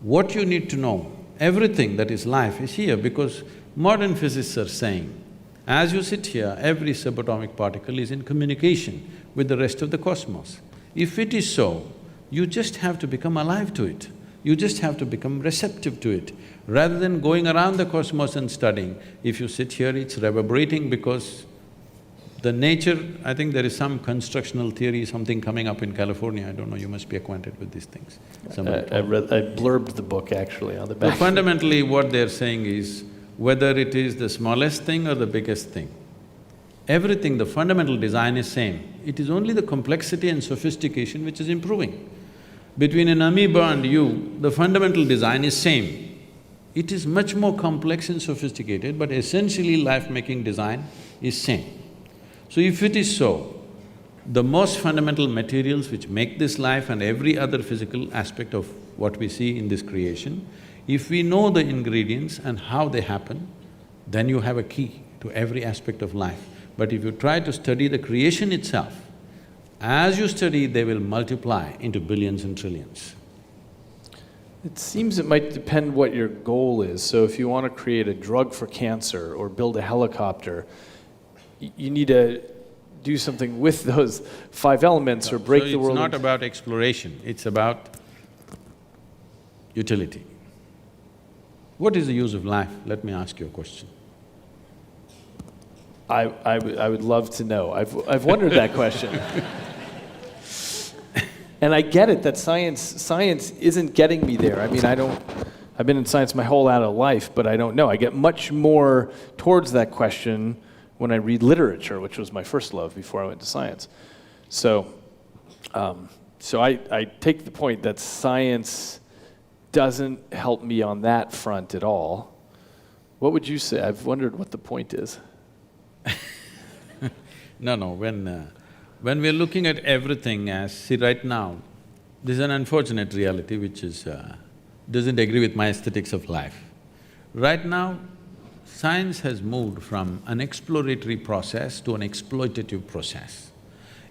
what you need to know, everything that is life is here because modern physicists are saying, as you sit here, every subatomic particle is in communication with the rest of the cosmos. If it is so, you just have to become alive to it. You just have to become receptive to it. Rather than going around the cosmos and studying, if you sit here, it's reverberating because the nature… I think there is some constructional theory, something coming up in California, I don't know, you must be acquainted with these things. I blurbed the book actually on the back. So fundamentally what they're saying is, whether it is the smallest thing or the biggest thing, everything, the fundamental design is same. It is only the complexity and sophistication which is improving. Between an amoeba and you, the fundamental design is same. It is much more complex and sophisticated, but essentially life-making design is same. So if it is so, the most fundamental materials which make this life and every other physical aspect of what we see in this creation, if we know the ingredients and how they happen, then you have a key to every aspect of life. But if you try to study the creation itself, as you study, they will multiply into billions and trillions. It seems it might depend what your goal is. So if you want to create a drug for cancer or build a helicopter, you need to do something with those five elements or break the world. So it's not about exploration, it's about utility. What is the use of life? Let me ask you a question. I would love to know. I've wondered that question. And I get it that science isn't getting me there. I mean, I've been in science my whole adult life, but I don't know. I get much more towards that question when I read literature, which was my first love before I went to science. So I take the point that science doesn't help me on that front at all. What would you say? I've wondered what the point is. No, when we're looking at everything as… see, right now, this is an unfortunate reality which is… doesn't agree with my aesthetics of life. Right now, science has moved from an exploratory process to an exploitative process.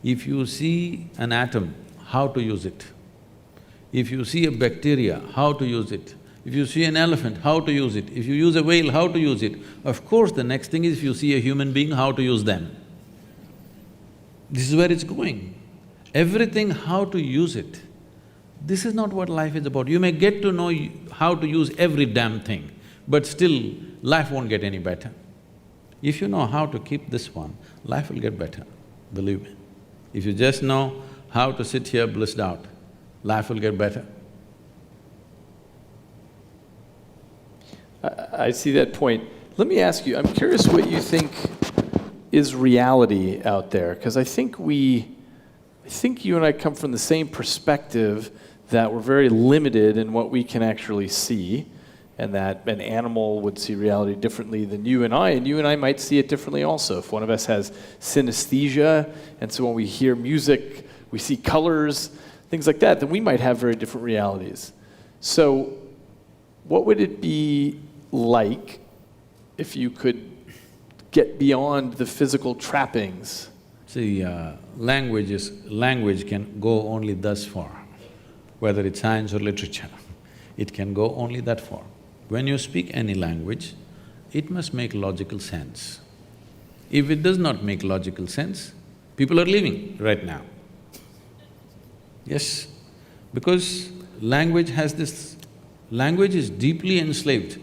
If you see an atom, how to use it. If you see a bacteria, how to use it. If you see an elephant, how to use it. If you use a whale, how to use it. Of course, the next thing is if you see a human being, how to use them. This is where it's going. Everything, how to use it. This is not what life is about. You may get to know how to use every damn thing, but still, life won't get any better. If you know how to keep this one, life will get better, believe me. If you just know how to sit here blissed out, life will get better. I see that point. Let me ask you, I'm curious what you think is reality out there, because I think you and I come from the same perspective that we're very limited in what we can actually see, and that an animal would see reality differently than you and I might see it differently also. If one of us has synesthesia, and so when we hear music, we see colors, things like that, then we might have very different realities. So what would it be like if you could get beyond the physical trappings? See, language can go only thus far, whether it's science or literature. It can go only that far. When you speak any language, it must make logical sense. If it does not make logical sense, people are leaving right now. Yes, because language has this… language is deeply enslaved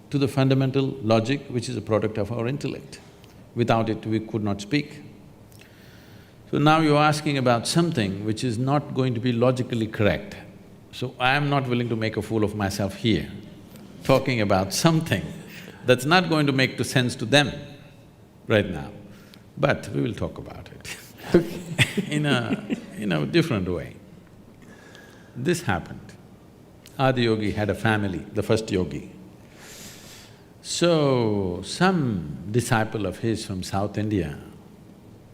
to the fundamental logic which is a product of our intellect. Without it, we could not speak. So now you're asking about something which is not going to be logically correct. So I am not willing to make a fool of myself here, talking about something that's not going to make sense to them right now. But we will talk about it in a different way. This happened. Adiyogi had a family, the first yogi. So, some disciple of his from South India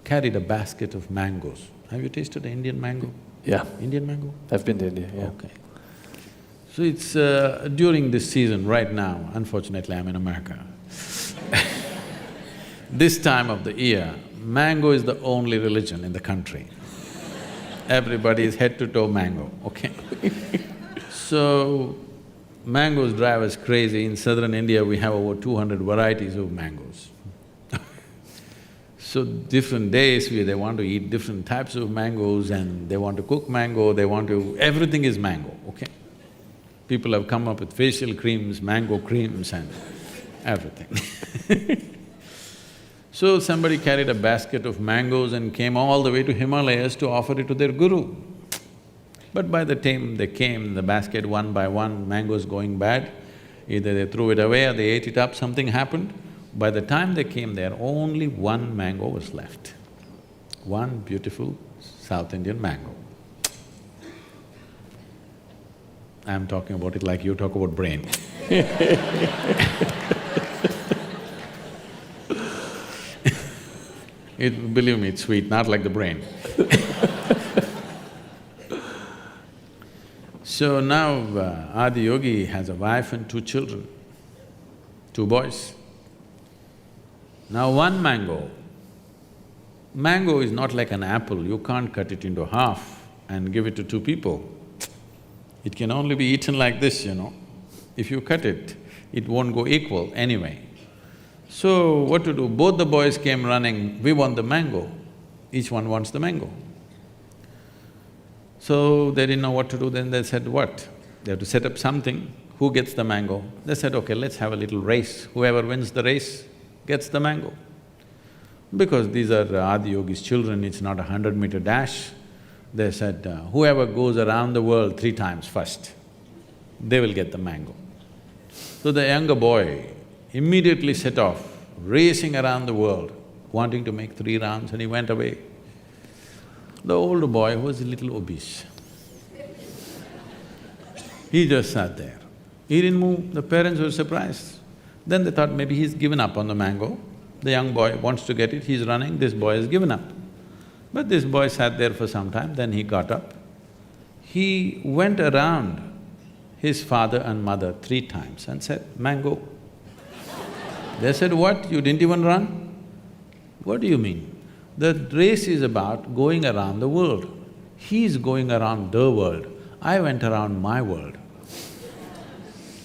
carried a basket of mangoes. Have you tasted the Indian mango? Yeah, Indian mango? I've been to India, yeah. Okay. So it's during this season, right now, unfortunately I'm in America. This time of the year, mango is the only religion in the country. Everybody is head to toe mango, okay? So, mangoes drive us crazy. In southern India, we have over 200 varieties of mangoes. So, different days they want to eat different types of mangoes and they want to cook mango, they want to… everything is mango, okay? People have come up with facial creams, mango creams and everything. So somebody carried a basket of mangoes and came all the way to Himalayas to offer it to their guru. But by the time they came, the basket one by one, mangoes going bad, either they threw it away or they ate it up, something happened. By the time they came there, only one mango was left. One beautiful South Indian mango. I'm talking about it like you talk about brain. Believe me, it's sweet, not like the brain. So now Adi Yogi has a wife and 2 children, 2 boys. Now one mango is not like an apple, you can't cut it into half and give it to 2 people. It can only be eaten like this, you know. If you cut it, it won't go equal anyway. So what to do? Both the boys came running, we want the mango. Each one wants the mango. So they didn't know what to do, then they said, what? They have to set up something, who gets the mango? They said, okay, let's have a little race, whoever wins the race gets the mango. Because these are Adi Yogi's children, it's not a 100-meter dash. They said, whoever goes around the world 3 times first, they will get the mango. So the younger boy immediately set off, racing around the world, wanting to make 3 rounds, and he went away. The older boy was a little obese. He just sat there. He didn't move, the parents were surprised. Then they thought maybe he's given up on the mango. The young boy wants to get it, he's running, this boy has given up. But this boy sat there for some time, then he got up. He went around his father and mother 3 times and said, mango. They said, what, you didn't even run? What do you mean? The race is about going around the world. He's going around the world, I went around my world.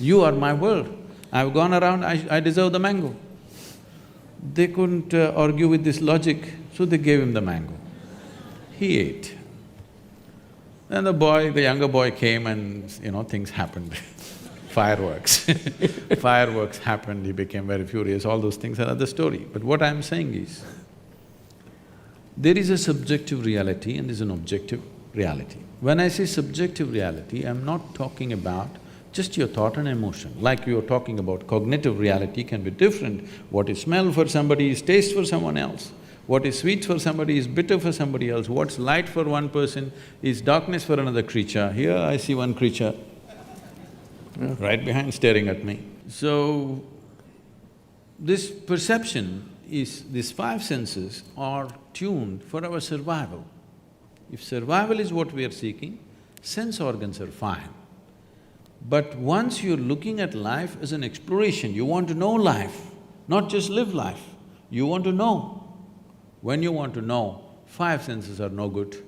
You are my world, I've gone around, I deserve the mango. They couldn't argue with this logic, so they gave him the mango. He ate. Then the younger boy came and, you know, things happened. Fireworks. Fireworks happened, he became very furious, all those things are another story. But what I'm saying is, there is a subjective reality and there's an objective reality. When I say subjective reality, I'm not talking about just your thought and emotion. Like you're talking about cognitive reality can be different. What is smell for somebody is taste for someone else. What is sweet for somebody is bitter for somebody else. What's light for one person is darkness for another creature. Here I see one creature right behind staring at me. So, this perception is… these 5 senses are tuned for our survival. If survival is what we are seeking, sense organs are fine. But once you're looking at life as an exploration, you want to know life, not just live life, you want to know. When you want to know, 5 senses are no good.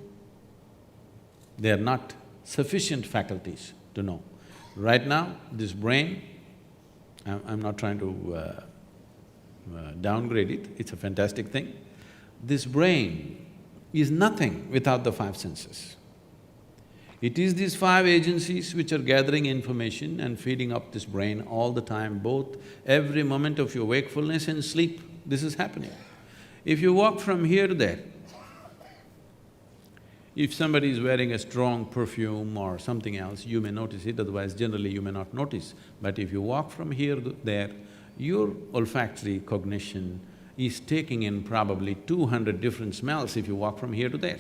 They are not sufficient faculties to know. Right now, this brain, I'm not trying to downgrade it, it's a fantastic thing. This brain is nothing without the 5 senses. It is these 5 agencies which are gathering information and feeding up this brain all the time, both every moment of your wakefulness and sleep, this is happening. If you walk from here to there, if somebody is wearing a strong perfume or something else, you may notice it, otherwise generally you may not notice. But if you walk from here to there, your olfactory cognition is taking in probably 200 different smells if you walk from here to there.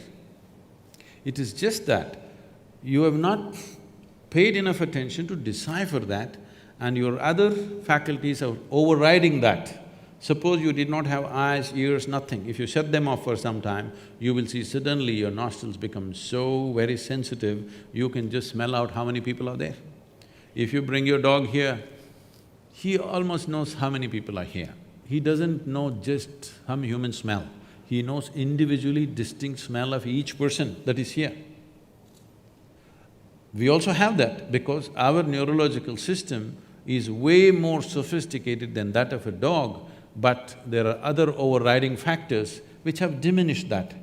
It is just that you have not paid enough attention to decipher that and your other faculties are overriding that. Suppose you did not have eyes, ears, nothing. If you shut them off for some time, you will see suddenly your nostrils become so very sensitive, you can just smell out how many people are there. If you bring your dog here, he almost knows how many people are here. He doesn't know just how humans smell. He knows individually distinct smell of each person that is here. We also have that because our neurological system is way more sophisticated than that of a dog, but there are other overriding factors which have diminished that.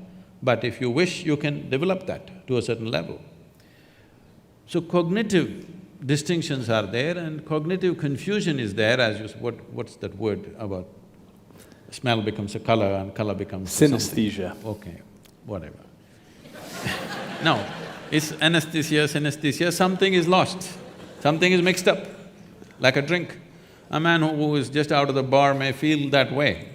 But if you wish, you can develop that to a certain level. So cognitive distinctions are there and cognitive confusion is there as you… what's that word about smell becomes a color and color becomes… Synesthesia. Something. Okay, whatever. No, it's anesthesia, synesthesia, something is lost, something is mixed up, like a drink. A man who is just out of the bar may feel that way,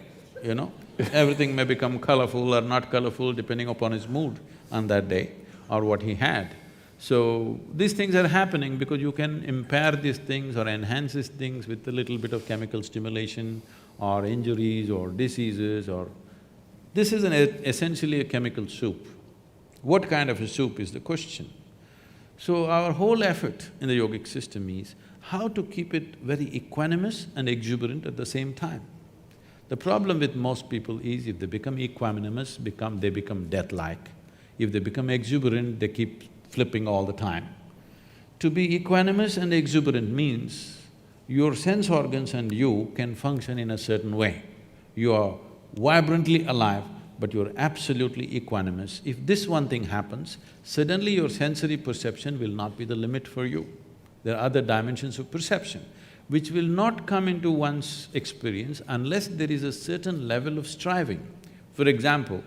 you know. Everything may become colorful or not colorful depending upon his mood on that day or what he had. So, these things are happening because you can impair these things or enhance these things with a little bit of chemical stimulation or injuries or diseases or… This is essentially a chemical soup. What kind of a soup is the question. So, our whole effort in the yogic system is how to keep it very equanimous and exuberant at the same time. The problem with most people is if they become equanimous, they become death-like. If they become exuberant, they keep flipping all the time. To be equanimous and exuberant means your sense organs and you can function in a certain way. You are vibrantly alive, but you're absolutely equanimous. If this one thing happens, suddenly your sensory perception will not be the limit for you. There are other dimensions of perception which will not come into one's experience unless there is a certain level of striving. For example,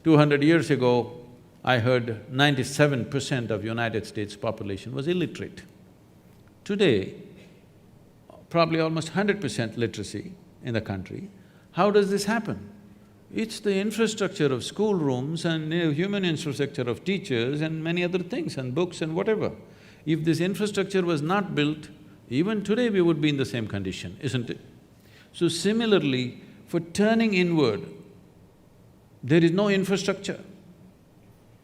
200 years ago, I heard 97% of United States population was illiterate. Today, probably almost 100% literacy in the country. How does this happen? It's the infrastructure of schoolrooms and human infrastructure of teachers and many other things and books and whatever. If this infrastructure was not built, even today we would be in the same condition, isn't it? So similarly, for turning inward, there is no infrastructure.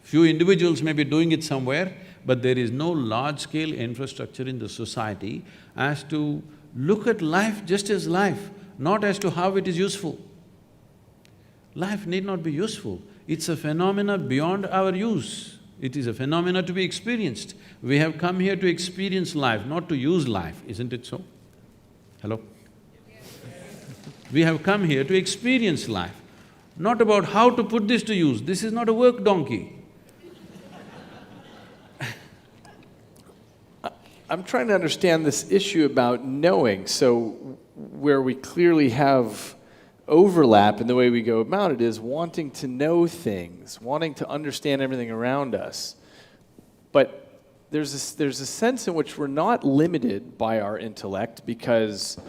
Few individuals may be doing it somewhere, but there is no large-scale infrastructure in the society as to look at life just as life, not as to how it is useful. Life need not be useful, it's a phenomena beyond our use. It is a phenomena to be experienced. We have come here to experience life, not to use life, isn't it so? Hello? We have come here to experience life, not about how to put this to use. This is not a work donkey. I'm trying to understand this issue about knowing. So where we clearly have overlap in the way we go about it is wanting to know things, wanting to understand everything around us. But there's a sense in which we're not limited by our intellect because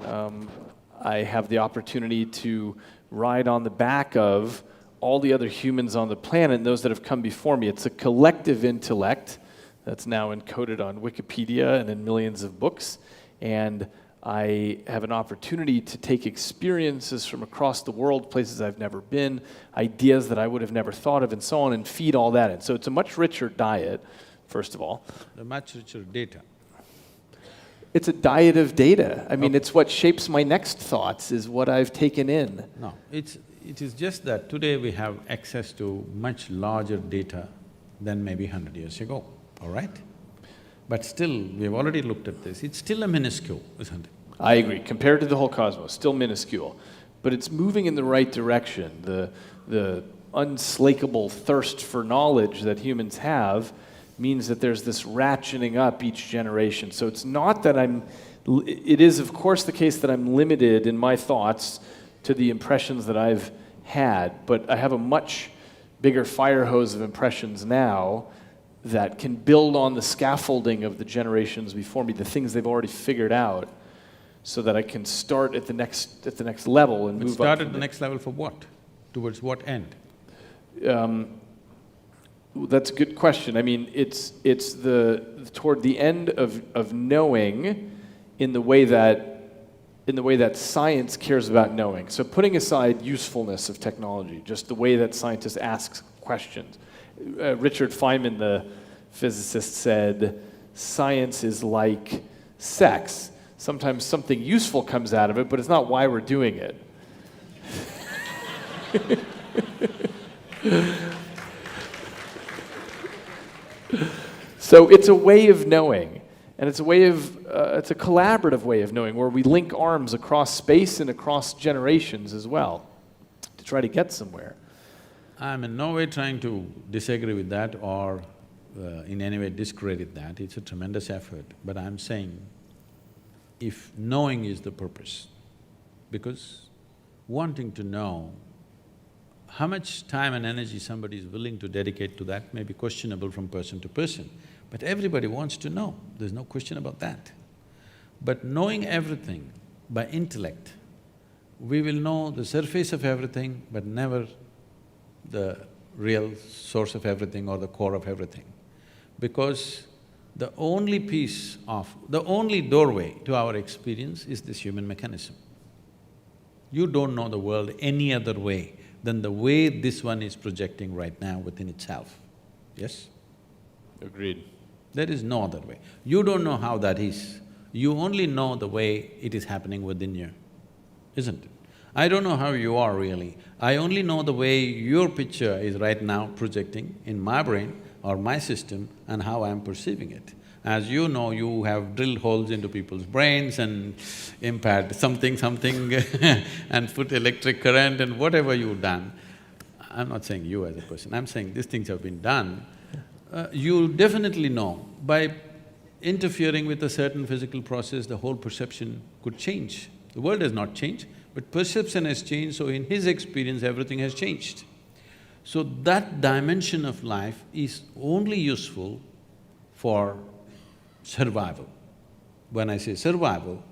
I have the opportunity to ride on the back of all the other humans on the planet and those that have come before me. It's a collective intellect that's now encoded on Wikipedia and in millions of books, and I have an opportunity to take experiences from across the world, places I've never been, ideas that I would have never thought of and so on, and feed all that in. So it's a much richer diet, first of all. A much richer data. It's a diet of data. I mean, it's what shapes my next thoughts, is what I've taken in. No, it is just that today we have access to much larger data than maybe 100 years ago, all right? But still, we've already looked at this, it's still a minuscule, isn't it? I agree. Compared to the whole cosmos, still minuscule. But it's moving in the right direction. The unslakable thirst for knowledge that humans have means that there's this ratcheting up each generation. So it's not that it is of course the case that I'm limited in my thoughts to the impressions that I've had, but I have a much bigger fire hose of impressions now that can build on the scaffolding of the generations before me, the things they've already figured out, so that I can start at the next level and move up. Start at the next level for what? Towards what end? That's a good question. I mean, it's toward the end of knowing in the way that science cares about knowing. So putting aside usefulness of technology, just the way that scientists ask questions. Richard Feynman, the physicist, said, science is like sex. Sometimes something useful comes out of it, but it's not why we're doing it. So it's a way of knowing, and it's a collaborative way of knowing, where we link arms across space and across generations as well to try to get somewhere. I'm in no way trying to disagree with that or in any way discredit that. It's a tremendous effort, but I'm saying if knowing is the purpose, because wanting to know, how much time and energy somebody is willing to dedicate to that may be questionable from person to person, but everybody wants to know, there's no question about that. But knowing everything by intellect, we will know the surface of everything but never the real source of everything or the core of everything. Because the only the only doorway to our experience is this human mechanism. You don't know the world any other way than the way this one is projecting right now within itself, yes? Agreed. There is no other way. You don't know how that is, you only know the way it is happening within you, isn't it? I don't know how you are really, I only know the way your picture is right now projecting in my brain or my system and how I'm perceiving it. As you know, you have drilled holes into people's brains and impaired something and put electric current and whatever you've done. I'm not saying you as a person, I'm saying these things have been done. You'll definitely know by interfering with a certain physical process, the whole perception could change. The world has not changed, but perception has changed, so in his experience, everything has changed. So that dimension of life is only useful for survival. When I say survival,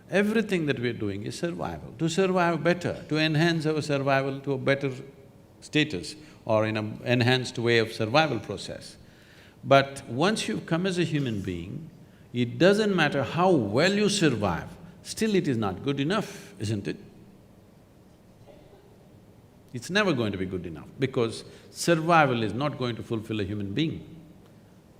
everything that we're doing is survival. To survive better, to enhance our survival to a better status or in an enhanced way of survival process. But once you've come as a human being, it doesn't matter how well you survive, still it is not good enough, isn't it? It's never going to be good enough because survival is not going to fulfill a human being.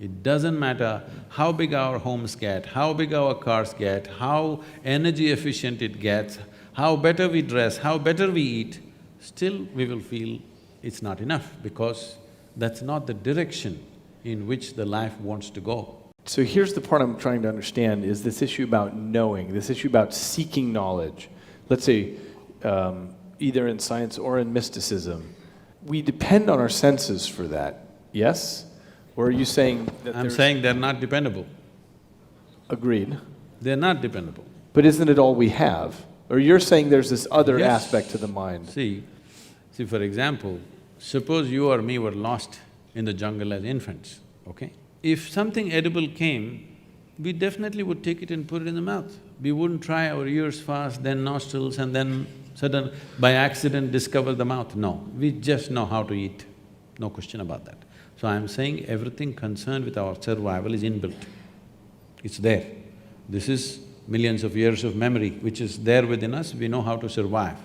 It doesn't matter how big our homes get, how big our cars get, how energy efficient it gets, how better we dress, how better we eat, still we will feel it's not enough because that's not the direction in which the life wants to go. So here's the part I'm trying to understand, is this issue about knowing, this issue about seeking knowledge. Let's say, either in science or in mysticism, we depend on our senses for that, yes? Or are you saying that I'm saying they're not dependable. Agreed. They're not dependable. But isn't it all we have? Or you're saying there's this other Yes. aspect to the mind? See, for example, suppose you or me were lost in the jungle as infants, okay? If something edible came, we definitely would take it and put it in the mouth. We wouldn't try our ears first, then nostrils, and then by accident discover the mouth. No, we just know how to eat, no question about that. So I'm saying everything concerned with our survival is inbuilt. It's there. This is millions of years of memory which is there within us, we know how to survive.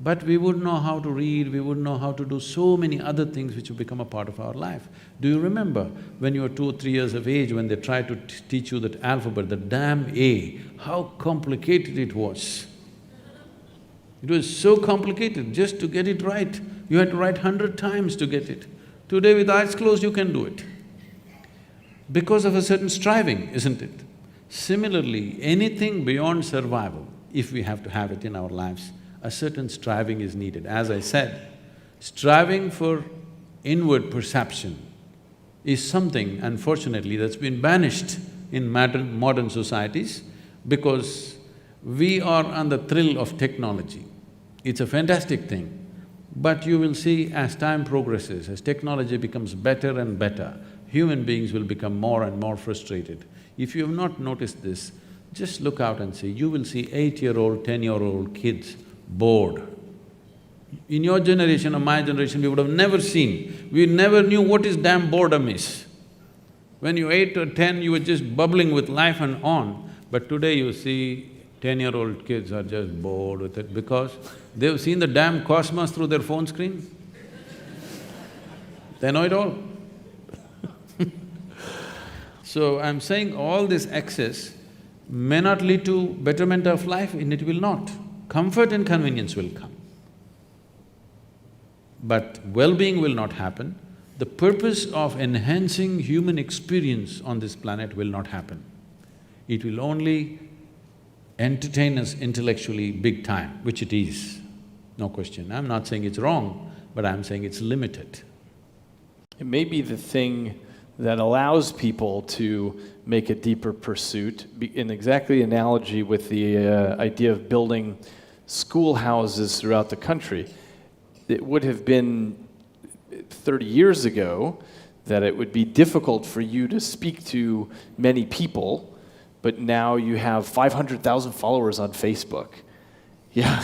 But we wouldn't know how to read, we wouldn't know how to do so many other things which have become a part of our life. Do you remember when you were 2 or 3 years of age, when they tried to teach you that alphabet, the damn A, how complicated it was? It was so complicated just to get it right. You had to write 100 times to get it. Today with eyes closed you can do it. Because of a certain striving, isn't it? Similarly, anything beyond survival, if we have to have it in our lives, a certain striving is needed. As I said, striving for inward perception is something, unfortunately, that's been banished in modern societies because we are on the thrill of technology. It's a fantastic thing, but you will see as time progresses, as technology becomes better and better, human beings will become more and more frustrated. If you have not noticed this, just look out and see, you will see 8-year-old, 10-year-old kids bored. In your generation or my generation, we would have never seen, we never knew what is damn boredom is. When you were 8 or 10, you were just bubbling with life and on, But today you see 10-year-old kids are just bored with it because they've seen the damn cosmos through their phone screen. They know it all. So I'm saying all this excess may not lead to betterment of life, and it will not. Comfort and convenience will come. But well-being will not happen. The purpose of enhancing human experience on this planet will not happen. It will only entertain us intellectually big time, which it is, no question. I'm not saying it's wrong, but I'm saying it's limited. It may be the thing that allows people to make a deeper pursuit, in exactly analogy with the idea of building schoolhouses throughout the country. It would have been 30 years ago that it would be difficult for you to speak to many people, but now you have 500,000 followers on Facebook. Yeah.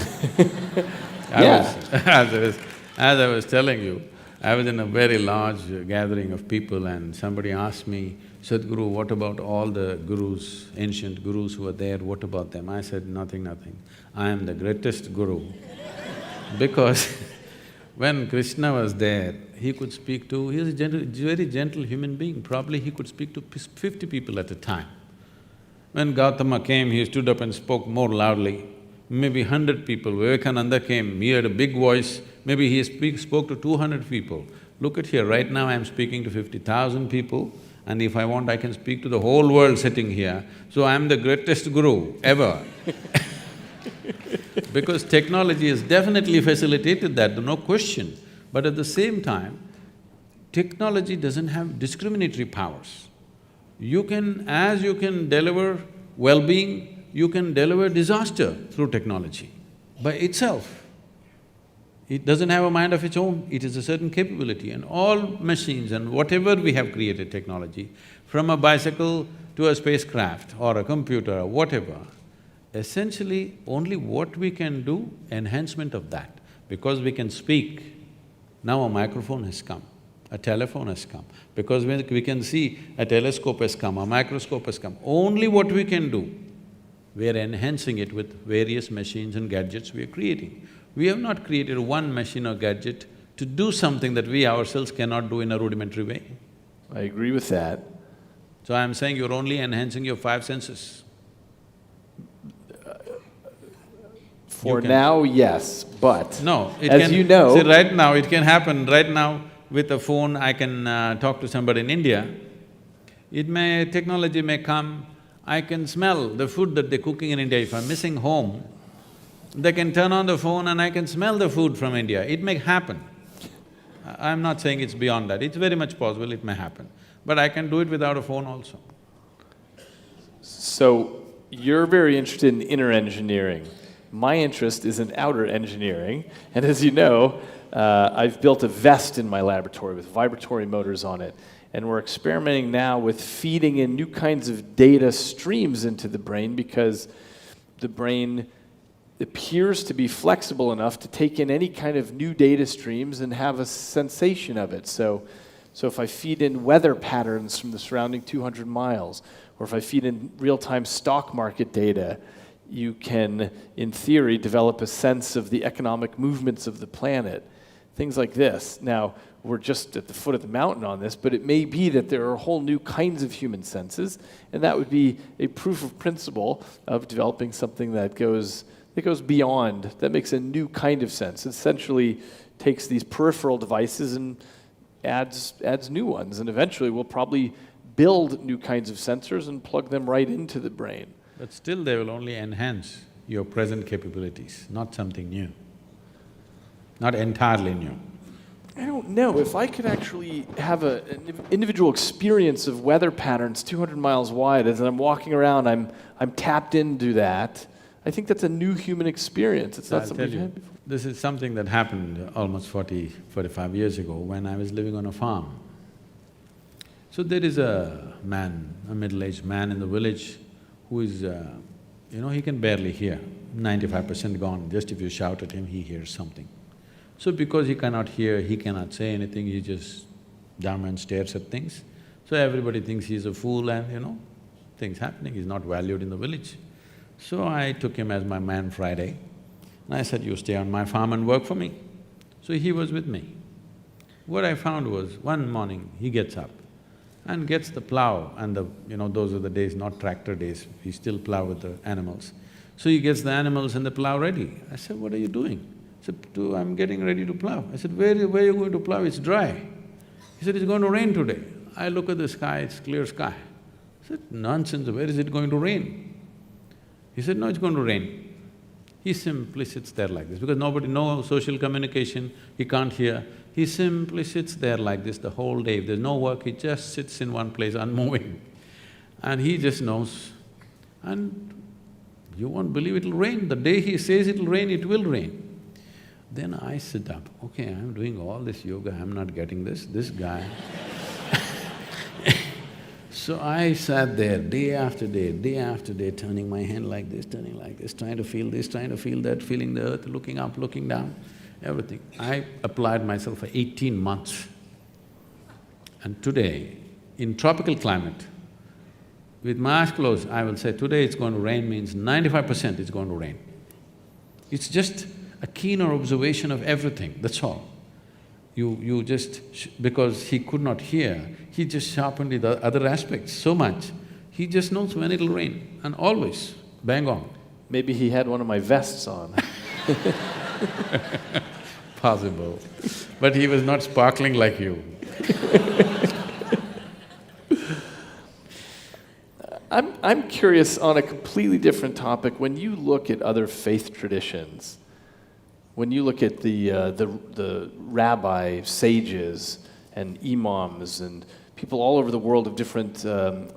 As I was telling you, I was in a very large gathering of people and somebody asked me, Sadhguru, what about all the gurus, ancient gurus who were there, what about them? I said, nothing. I am the greatest guru. Because when Krishna was there, he could speak to… he was a very gentle human being, probably he could speak to 50 people at a time. When Gautama came, he stood up and spoke more loudly. Maybe 100 people. Vivekananda came, he had a big voice, maybe he spoke to 200 people. Look at here, right now I'm speaking to 50,000 people, and if I want, I can speak to the whole world sitting here. So I'm the greatest guru ever. Because technology has definitely facilitated that, no question. But at the same time, technology doesn't have discriminatory powers. As you can deliver well-being, you can deliver disaster through technology by itself. It doesn't have a mind of its own, it is a certain capability, and all machines and whatever we have created technology, from a bicycle to a spacecraft or a computer or whatever, essentially only what we can do, enhancement of that. Because we can speak, now a microphone has come, a telephone has come. Because we can see, a telescope has come, a microscope has come. Only what we can do, we are enhancing it with various machines and gadgets we are creating. We have not created one machine or gadget to do something that we ourselves cannot do in a rudimentary way. I agree with that. So I'm saying you're only enhancing your five senses. For now, yes, but No, it as can… you know… See, right now, it can happen, right now, with a phone, I can talk to somebody in India. Technology may come, I can smell the food that they're cooking in India. If I'm missing home, they can turn on the phone and I can smell the food from India. It may happen. I'm not saying it's beyond that, it's very much possible it may happen. But I can do it without a phone also. So, you're very interested in inner engineering. My interest is in outer engineering, and as you know, I've built a vest in my laboratory with vibratory motors on it, and we're experimenting now with feeding in new kinds of data streams into the brain because the brain appears to be flexible enough to take in any kind of new data streams and have a sensation of it. So if I feed in weather patterns from the surrounding 200 miles, or if I feed in real-time stock market data, you can, in theory, develop a sense of the economic movements of the planet, things like this. Now, we're just at the foot of the mountain on this, but it may be that there are whole new kinds of human senses, and that would be a proof of principle of developing something that goes beyond, that makes a new kind of sense. It essentially takes these peripheral devices and adds new ones, and eventually we'll probably build new kinds of sensors and plug them right into the brain. But still they will only enhance your present capabilities, not something new, not entirely new. I don't know. If I could actually have an individual experience of weather patterns 200 miles wide as I'm walking around, I'm tapped into that, I think that's a new human experience. It's not something we've had before. This is something that happened almost 45 years ago when I was living on a farm. So there is a man, a middle-aged man in the village who is, he can barely hear, 95% gone. Just if you shout at him, he hears something. So because he cannot hear, he cannot say anything, he just dumb and stares at things. So everybody thinks he's a fool and, things happening, he's not valued in the village. So I took him as my man Friday, and I said, you stay on my farm and work for me. So he was with me. What I found was, one morning he gets up and gets the plow and those are the days, not tractor days, we still plow with the animals. So he gets the animals and the plow ready. I said, what are you doing? He said, I'm getting ready to plow. I said, where are you going to plow? It's dry. He said, it's going to rain today. I look at the sky, it's clear sky. I said, nonsense, where is it going to rain? He said, no, it's going to rain. He simply sits there like this, because no social communication, he can't hear. He simply sits there like this the whole day. If there's no work, he just sits in one place unmoving. And he just knows, and you won't believe it'll rain. The day he says it'll rain, it will rain. Then I sit up, okay, I'm doing all this yoga, I'm not getting this guy. So I sat there day after day, turning my hand like this, trying to feel this, trying to feel that, feeling the earth, looking up, looking down, everything. I applied myself for 18 months. And today, in tropical climate, with my eyes closed, I will say, today it's going to rain means 95% it's going to rain. It's just a keener observation of everything, that's all. You just… because he could not hear, he just sharpened the other aspects so much, he just knows when it'll rain, and always, bang on. Maybe he had one of my vests on. Possible. But he was not sparkling like you. I'm curious on a completely different topic. When you look at other faith traditions, when you look at the rabbi sages and imams and people all over the world of different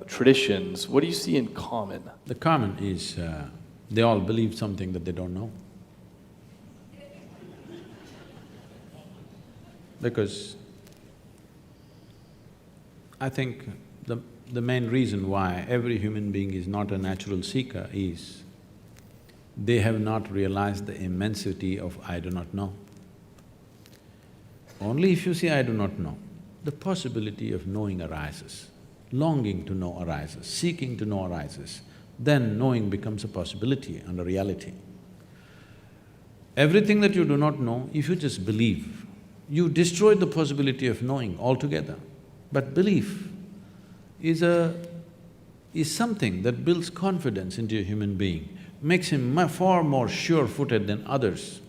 traditions, what do you see in common? The common is they all believe something that they don't know. Because I think the main reason why every human being is not a natural seeker is they have not realized the immensity of I do not know. Only if you say I do not know, the possibility of knowing arises, longing to know arises, seeking to know arises, then knowing becomes a possibility and a reality. Everything that you do not know, if you just believe, you destroy the possibility of knowing altogether. But belief is something that builds confidence into a human being, makes him far more sure-footed than others.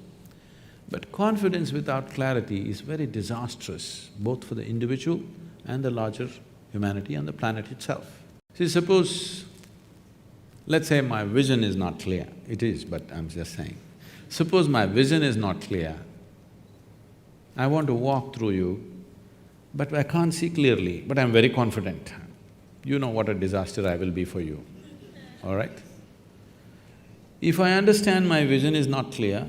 But confidence without clarity is very disastrous, both for the individual and the larger humanity and the planet itself. See, suppose… let's say my vision is not clear, it is, but I'm just saying. Suppose my vision is not clear, I want to walk through you, but I can't see clearly, but I'm very confident. You know what a disaster I will be for you, all right? If I understand my vision is not clear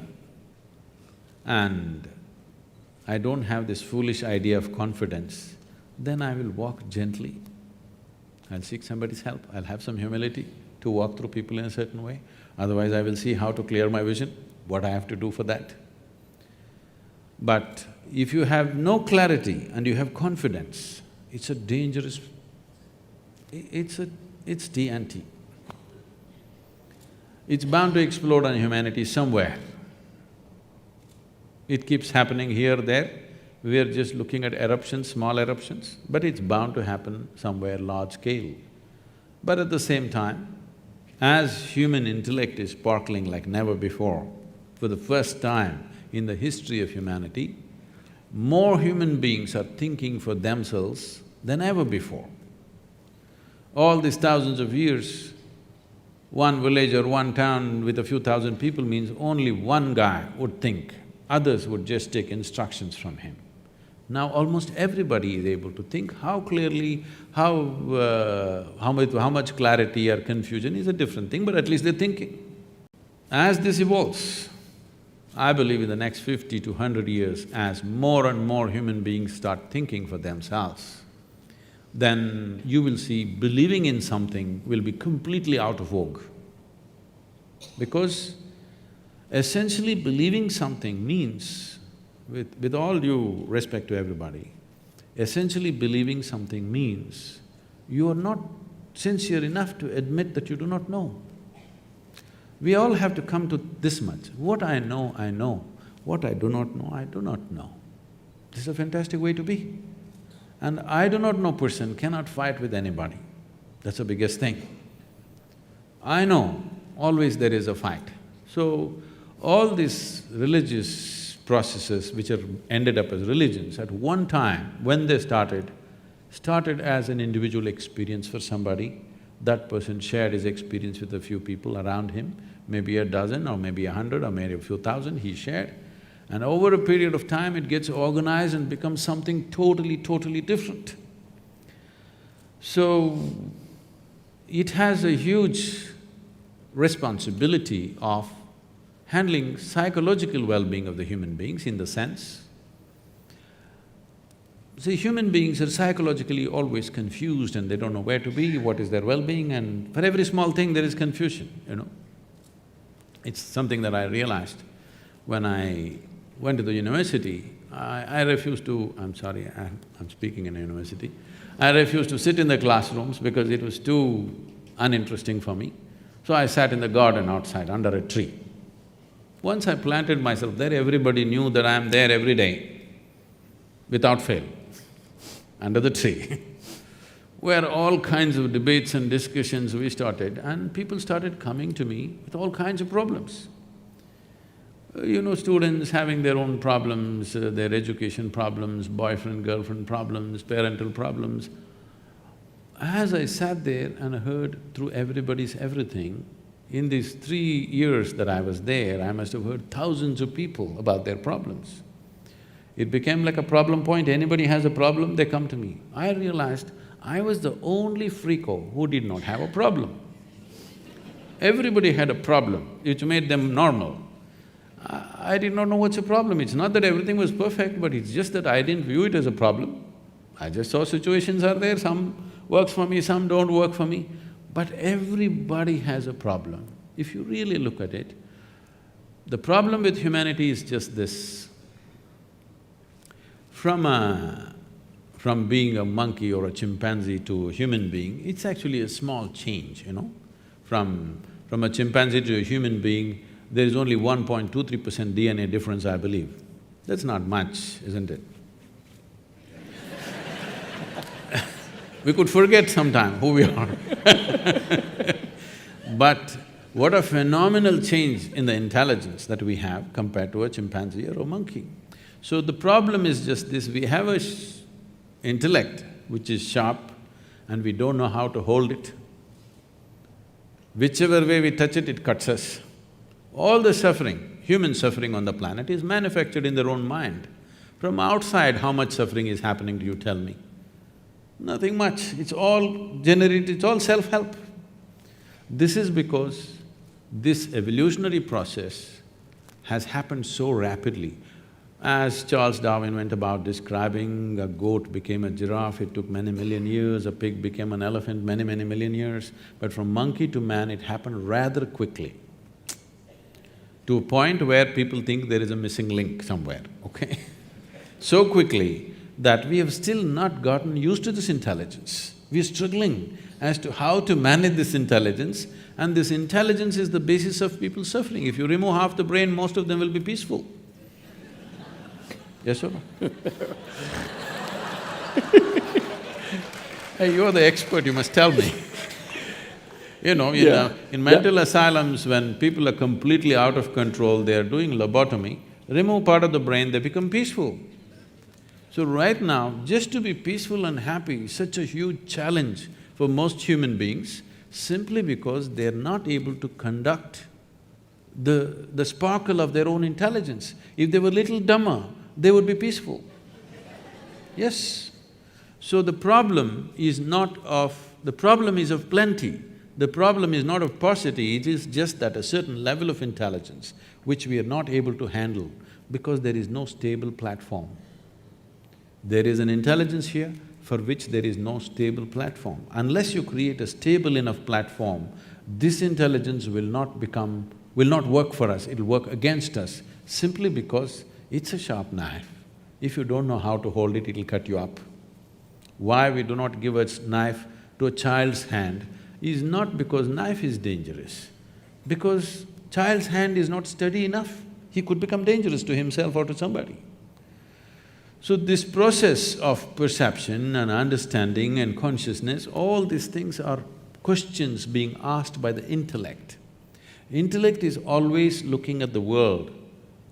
and I don't have this foolish idea of confidence, then I will walk gently. I'll seek somebody's help, I'll have some humility to walk through people in a certain way. Otherwise, I will see how to clear my vision, what I have to do for that. But if you have no clarity and you have confidence, it's a dangerous… it's TNT. It's bound to explode on humanity somewhere. It keeps happening here, there. We are just looking at eruptions, small eruptions, but it's bound to happen somewhere large scale. But at the same time, as human intellect is sparkling like never before, for the first time in the history of humanity, more human beings are thinking for themselves than ever before. All these thousands of years, one village or one town with a few thousand people means only one guy would think, others would just take instructions from him. Now almost everybody is able to think. How clearly, how much clarity or confusion is a different thing, but at least they're thinking. As this evolves, I believe in the next 50 to 100 years, as more and more human beings start thinking for themselves, then you will see believing in something will be completely out of vogue. Because essentially believing something means, with all due respect to everybody, essentially believing something means you are not sincere enough to admit that you do not know. We all have to come to this much. What I know, I know. What I do not know, I do not know. This is a fantastic way to be. And I do not know person cannot fight with anybody. That's the biggest thing. I know, always there is a fight. So, all these religious processes which are ended up as religions, at one time when they started as an individual experience for somebody. That person shared his experience with a few people around him, maybe a dozen or maybe 100 or maybe a few thousand he shared. And over a period of time, it gets organized and becomes something totally different. So, it has a huge responsibility of handling psychological well-being of the human beings in the sense, see, human beings are psychologically always confused and they don't know where to be, what is their well-being, and for every small thing there is confusion, you know. It's something that I realized when I went to the university. I refused to… I'm sorry, I'm speaking in a university. I refused to sit in the classrooms because it was too uninteresting for me. So I sat in the garden outside under a tree. Once I planted myself there, everybody knew that I am there every day, without fail, under the tree where all kinds of debates and discussions we started, and people started coming to me with all kinds of problems. You know, students having their own problems, their education problems, boyfriend, girlfriend problems, parental problems. As I sat there and heard through everybody's everything, in these 3 years that I was there, I must have heard thousands of people about their problems. It became like a problem point. Anybody has a problem, they come to me. I realized I was the only freako who did not have a problem. Everybody had a problem, which made them normal. I did not know what's a problem. It's not that everything was perfect, but it's just that I didn't view it as a problem. I just saw situations are there, some works for me, some don't work for me. But everybody has a problem. If you really look at it, the problem with humanity is just this. From being a monkey or a chimpanzee to a human being, it's actually a small change, you know. From a chimpanzee to a human being, there is only 1.23% DNA difference, I believe. That's not much, isn't it? We could forget sometime who we are But what a phenomenal change in the intelligence that we have compared to a chimpanzee or a monkey. So the problem is just this, we have a intellect which is sharp and we don't know how to hold it. Whichever way we touch it, it cuts us. All the suffering, human suffering on the planet is manufactured in their own mind. From outside, how much suffering is happening to you, tell me? Nothing much, it's all generated, it's all self-help. This is because this evolutionary process has happened so rapidly. As Charles Darwin went about describing, a goat became a giraffe, it took many million years, a pig became an elephant, many million years. But from monkey to man, it happened rather quickly, to a point where people think there is a missing link somewhere, okay? So quickly that we have still not gotten used to this intelligence. We are struggling as to how to manage this intelligence, and this intelligence is the basis of people's suffering. If you remove half the brain, most of them will be peaceful. Yes or no? Hey, you're the expert, you must tell me. You know, in mental asylums, when people are completely out of control, they are doing lobotomy, remove part of the brain, they become peaceful. So right now, just to be peaceful and happy is such a huge challenge for most human beings, simply because they're not able to conduct the sparkle of their own intelligence. If they were little dumber, they would be peaceful. Yes. So the problem is the problem is of plenty. The problem is not of paucity, it is just that a certain level of intelligence which we are not able to handle because there is no stable platform. There is an intelligence here for which there is no stable platform. Unless you create a stable enough platform, this intelligence will not work for us, it'll work against us, simply because it's a sharp knife. If you don't know how to hold it, it'll cut you up. Why we do not give a knife to a child's hand is not because knife is dangerous, because child's hand is not steady enough. He could become dangerous to himself or to somebody. So this process of perception and understanding and consciousness, all these things are questions being asked by the intellect. Intellect is always looking at the world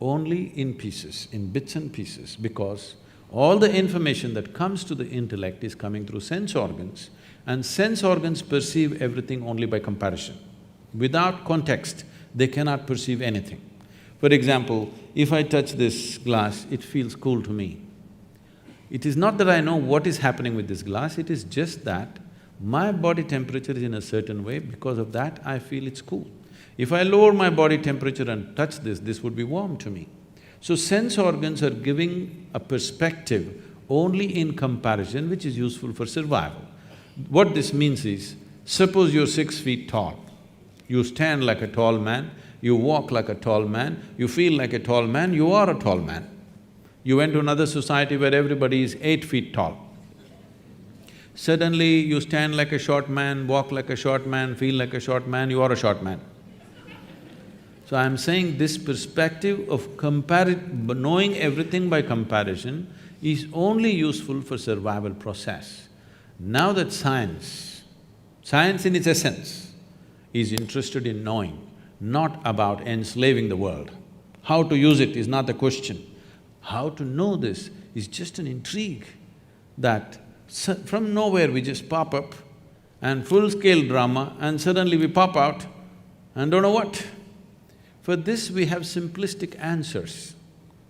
only in pieces, in bits and pieces, because all the information that comes to the intellect is coming through sense organs, and sense organs perceive everything only by comparison. Without context, they cannot perceive anything. For example, if I touch this glass, it feels cool to me. It is not that I know what is happening with this glass, it is just that my body temperature is in a certain way, because of that I feel it's cool. If I lower my body temperature and touch this would be warm to me. So sense organs are giving a perspective only in comparison, which is useful for survival. What this means is, suppose you're 6 feet tall, you stand like a tall man, you walk like a tall man, you feel like a tall man, you are a tall man. You went to another society where everybody is 8 feet tall. Suddenly you stand like a short man, walk like a short man, feel like a short man, you are a short man. So I'm saying this perspective of knowing everything by comparison is only useful for survival process. Now that science in its essence is interested in knowing, not about enslaving the world. How to use it is not the question. How to know this is just an intrigue that from nowhere we just pop up and full-scale drama and suddenly we pop out and don't know what. For this we have simplistic answers.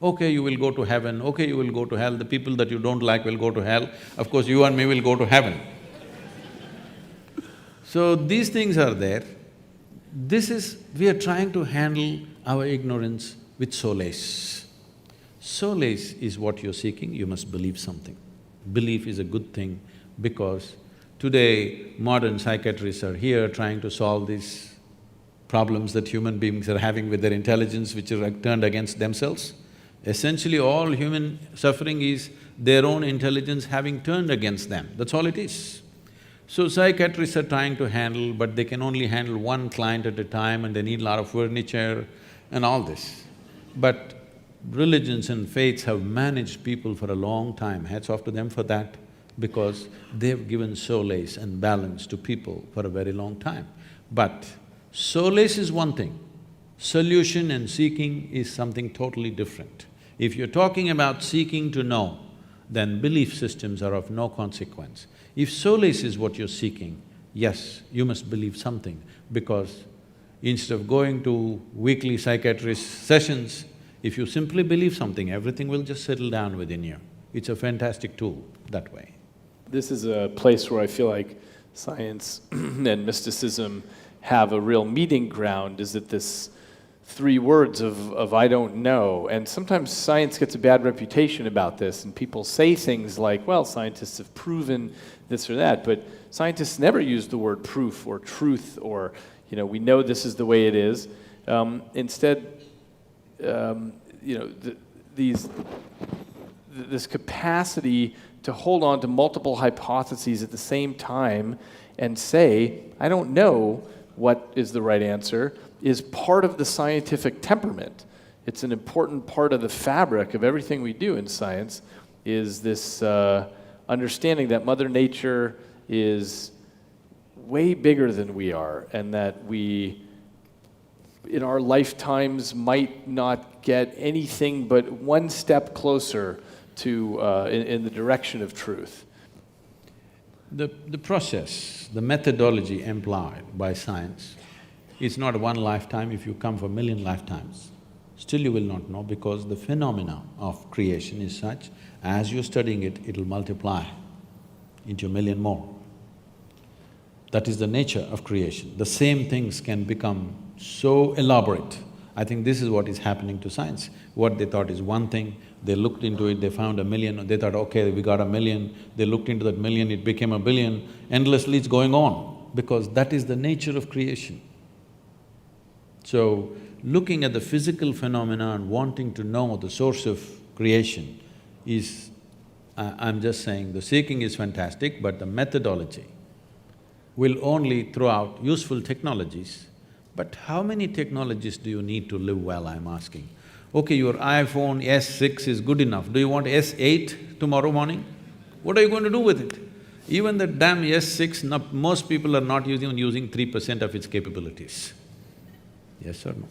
Okay, you will go to heaven, okay, you will go to hell, the people that you don't like will go to hell, of course you and me will go to heaven. So these things are there. We are trying to handle our ignorance with solace. Solace is what you're seeking, you must believe something. Belief is a good thing because today modern psychiatrists are here trying to solve these problems that human beings are having with their intelligence, which are turned against themselves. Essentially, all human suffering is their own intelligence having turned against them, that's all it is. So psychiatrists are trying to handle, but they can only handle one client at a time and they need a lot of furniture and all this. But religions and faiths have managed people for a long time, hats off to them for that, because they've given solace and balance to people for a very long time. But solace is one thing, solution and seeking is something totally different. If you're talking about seeking to know, then belief systems are of no consequence. If solace is what you're seeking, yes, you must believe something, because instead of going to weekly psychiatrist sessions, if you simply believe something, everything will just settle down within you. It's a fantastic tool that way. This is a place where I feel like science and mysticism have a real meeting ground, is that this 3 words of I don't know. And sometimes science gets a bad reputation about this, and people say things like, well, scientists have proven this or that, but scientists never use the word proof or truth or, we know this is the way it is. Instead, this capacity to hold on to multiple hypotheses at the same time and say, I don't know what is the right answer, is part of the scientific temperament. It's an important part of the fabric of everything we do in science, is this understanding that Mother Nature is way bigger than we are, and that we, in our lifetimes, might not get anything but one step closer to in the direction of truth. The process, the methodology employed by science, it's not one lifetime. If you come for 1,000,000 lifetimes, still you will not know, because the phenomena of creation is such, as you're studying it, it'll multiply into 1,000,000 more. That is the nature of creation. The same things can become so elaborate. I think this is what is happening to science. What they thought is one thing, they looked into it, they found 1,000,000, they thought, okay, we got 1,000,000, they looked into that 1,000,000, it became 1,000,000,000, endlessly it's going on, because that is the nature of creation. So, looking at the physical phenomena and wanting to know the source of creation is… I'm just saying, the seeking is fantastic, but the methodology will only throw out useful technologies, but how many technologies do you need to live well, I'm asking? Okay, your iPhone S6 is good enough, do you want S8 tomorrow morning? What are you going to do with it? Even the damn S6, most people are not using 3% of its capabilities. Yes or no?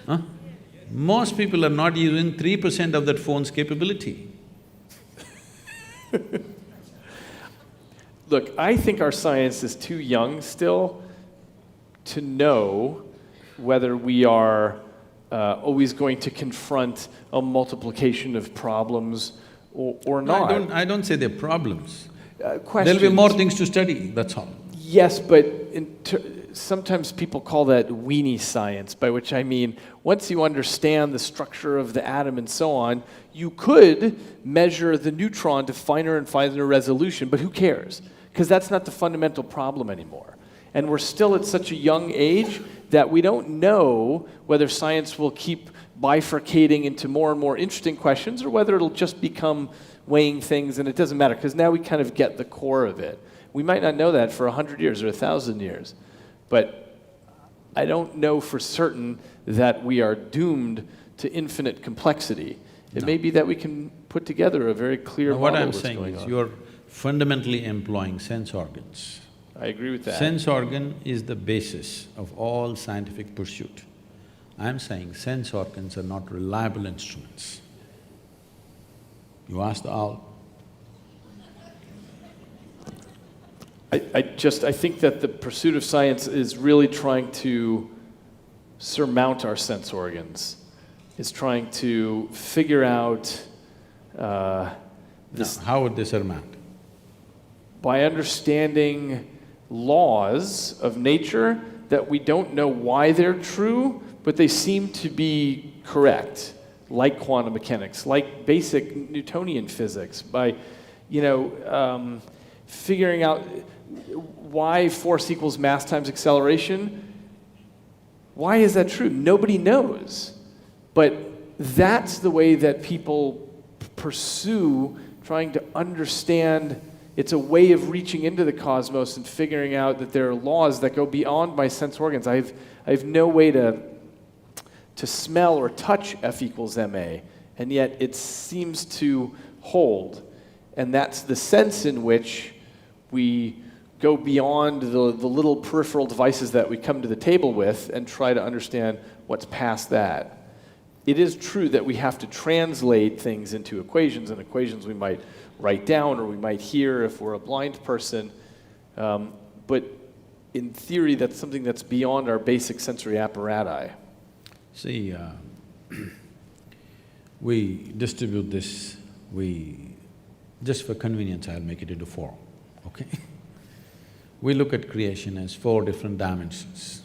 Huh? Most people are not using 3% of that phone's capability. Look, I think our science is too young still to know whether we are always going to confront a multiplication of problems or No, not. I don't say they're problems. There'll Questions. be more things to study, that's all. Yes, but sometimes people call that weenie science, by which I mean once you understand the structure of the atom and so on, you could measure the neutron to finer and finer resolution, but who cares? Because that's not the fundamental problem anymore. And we're still at such a young age that we don't know whether science will keep bifurcating into more and more interesting questions or whether it'll just become weighing things and it doesn't matter, because now we kind of get the core of it. We might not know that for 100 years or 1,000 years, but I don't know for certain that we are doomed to infinite complexity. It may be that we can put together a very clear model What I'm of what's saying going is on. you're fundamentally employing sense organs. I agree with that. Sense organ is the basis of all scientific pursuit. I'm saying sense organs are not reliable instruments. You ask the owl. I think that the pursuit of science is really trying to surmount our sense organs. It's trying to figure out this Now, how would they surmount? by understanding laws of nature that we don't know why they're true, but they seem to be correct, like quantum mechanics, like basic Newtonian physics, by, figuring out why force equals mass times acceleration. Why is that true? Nobody knows. But that's the way that people pursue trying to understand. It's a way of reaching into the cosmos and figuring out that there are laws that go beyond my sense organs. I have no way to smell or touch F equals ma, and yet it seems to hold. And that's the sense in which we go beyond the little peripheral devices that we come to the table with and try to understand what's past that. It is true that we have to translate things into equations, and equations we might write down or we might hear if we're a blind person. But in theory, that's something that's beyond our basic sensory apparatus. See, we distribute this, just for convenience I'll make it into four, okay? We look at creation as four different dimensions.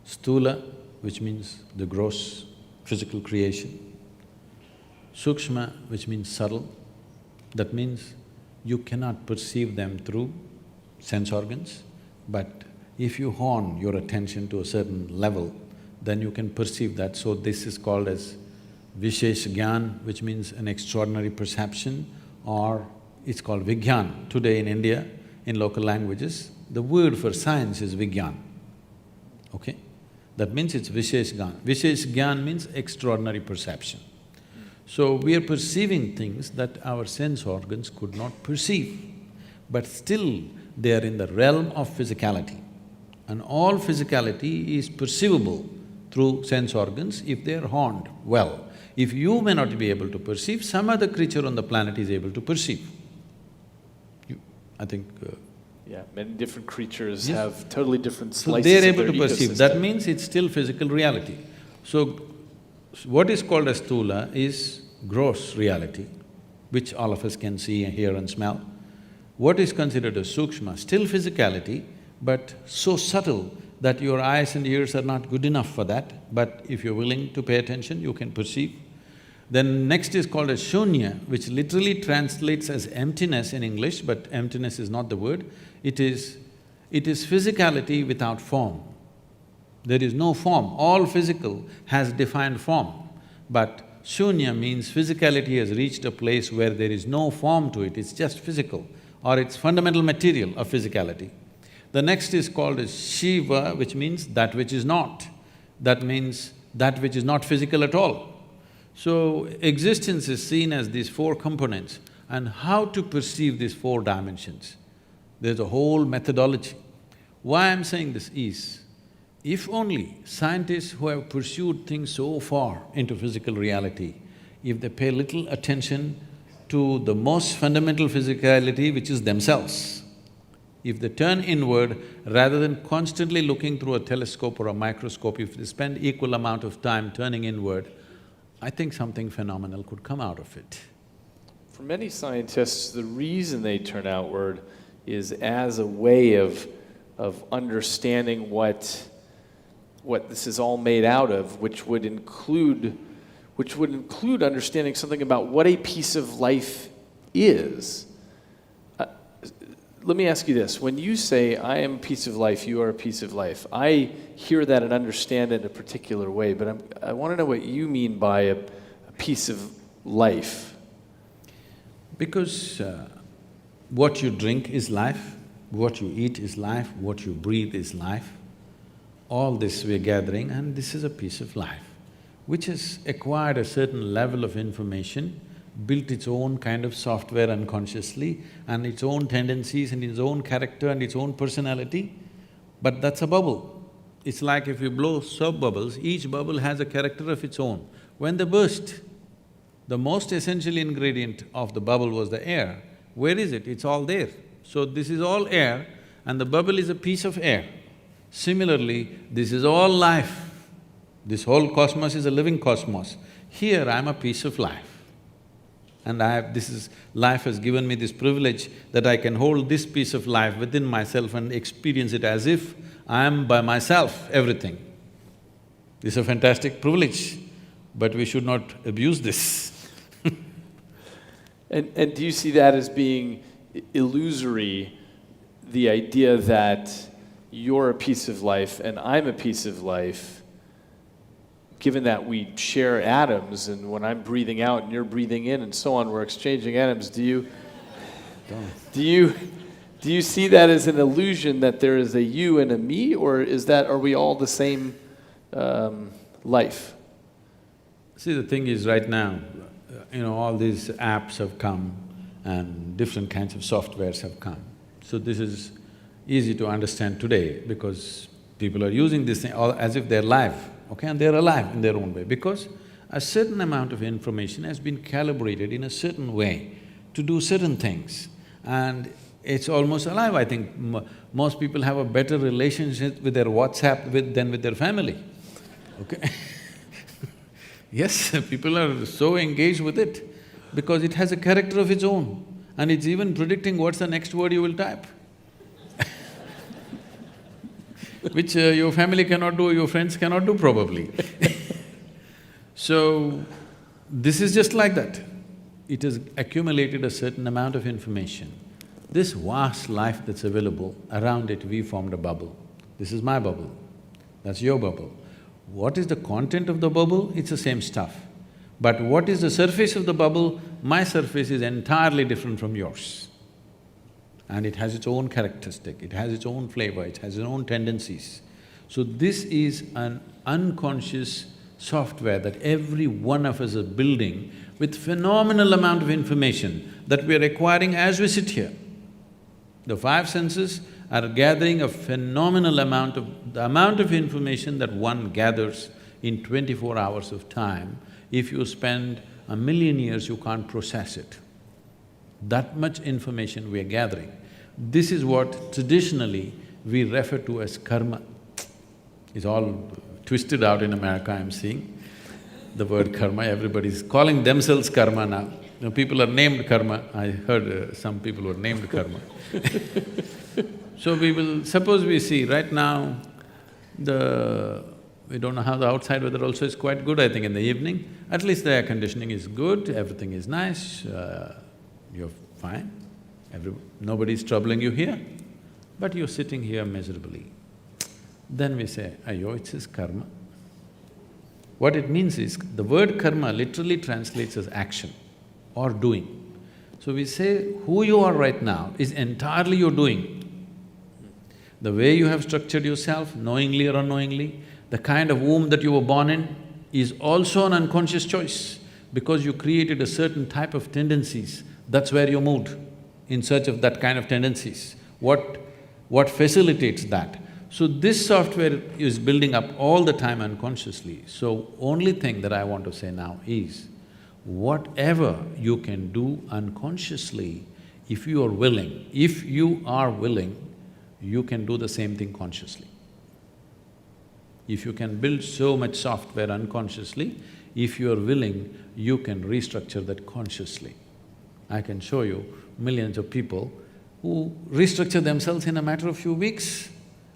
Sthula, which means the gross physical creation. Sukshma, which means subtle. That means you cannot perceive them through sense organs, but if you hone your attention to a certain level, then you can perceive that. So this is called as Vishesh Gyan, which means an extraordinary perception, or it's called Vigyan. Today in India, in local languages, the word for science is Vigyan, okay? That means it's Vishesh Gyan. Vishesh Gyan means extraordinary perception. So we are perceiving things that our sense organs could not perceive, but still they are in the realm of physicality. And all physicality is perceivable through sense organs if they are honed well. If you may not be able to perceive, some other creature on the planet is able to perceive. I think… Yeah, many different creatures Yes. have totally different So slices they're of able their to perceive, ecosystem. that means it's still physical reality. So, what is called as sthula is gross reality, which all of us can see, hear and smell. What is considered as sukshma, still physicality, but so subtle that your eyes and ears are not good enough for that, but if you're willing to pay attention, you can perceive. Then next is called as shunya, which literally translates as emptiness in English, but emptiness is not the word. It is physicality without form. There is no form. All physical has defined form, but shunya means physicality has reached a place where there is no form to it, it's just physical. or its fundamental material of physicality. The next is called as Shiva, which means that which is not. That means that which is not physical at all. So, existence is seen as these four components, and how to perceive these four dimensions. There's a whole methodology. Why I'm saying this is, if only scientists who have pursued things so far into physical reality, if they pay little attention to the most fundamental physicality, which is themselves, if they turn inward rather than constantly looking through a telescope or a microscope, if they spend equal amount of time turning inward, I think something phenomenal could come out of it. For many scientists, the reason they turn outward is as a way of understanding what this is all made out of, which would include understanding something about what a piece of life is. Let me ask you this. When you say, I am a piece of life, you are a piece of life, I hear that and understand it in a particular way, but I want to know what you mean by a piece of life. Because what you drink is life, what you eat is life, what you breathe is life. All this we're gathering, and this is a piece of life, which has acquired a certain level of information, built its own kind of software unconsciously, and its own tendencies and its own character and its own personality, but that's a bubble. It's like if you blow soap bubbles, each bubble has a character of its own. When they burst, the most essential ingredient of the bubble was the air. Where is it? It's all there. So this is all air and the bubble is a piece of air. Similarly, this is all life. This whole cosmos is a living cosmos. Here I'm a piece of life. And life has given me this privilege that I can hold this piece of life within myself and experience it as if I am by myself everything. This is a fantastic privilege, but we should not abuse this. And do you see that as being illusory, the idea that you're a piece of life and I'm a piece of life, given that we share atoms, and when I'm breathing out and you're breathing in and so on, we're exchanging atoms, do you see that as an illusion that there is a you and a me, or are we all the same life? See, the thing is right now, all these apps have come and different kinds of softwares have come. So this is easy to understand today because people are using this thing all as if they're live, okay? And they're alive in their own way because a certain amount of information has been calibrated in a certain way to do certain things, and it's almost alive. I think most people have a better relationship with their WhatsApp than with their family, okay? Yes, people are so engaged with it because it has a character of its own and it's even predicting what's the next word you will type which your family cannot do, your friends cannot do probably. So, this is just like that. It has accumulated a certain amount of information. This vast life that's available, around it we formed a bubble. This is my bubble, that's your bubble. What is the content of the bubble? It's the same stuff. But what is the surface of the bubble? My surface is entirely different from yours. And it has its own characteristic, it has its own flavor, it has its own tendencies. So this is an unconscious software that every one of us is building with phenomenal amount of information that we are acquiring as we sit here. The five senses are gathering a phenomenal amount of information that one gathers in 24 hours of time. If you spend 1,000,000 years, you can't process it. That much information we are gathering. This is what traditionally we refer to as karma. It's all twisted out in America, I'm seeing. The word karma, everybody's calling themselves karma now. People are named karma. I heard some people were named karma. So suppose we see right now, we don't know how the outside weather also is quite good, I think in the evening. At least the air conditioning is good, everything is nice, you're fine. Nobody's troubling you here, but you're sitting here miserably. Then we say, "Ayyo, it's his karma." What it means is, the word karma literally translates as action or doing. So we say, who you are right now is entirely your doing. The way you have structured yourself, knowingly or unknowingly, the kind of womb that you were born in is also an unconscious choice because you created a certain type of tendencies, that's where you moved, in search of that kind of tendencies. What facilitates that? So this software is building up all the time unconsciously. So only thing that I want to say now is, whatever you can do unconsciously, if you are willing, you can do the same thing consciously. If you can build so much software unconsciously, if you are willing, you can restructure that consciously. I can show you millions of people who restructure themselves in a matter of few weeks.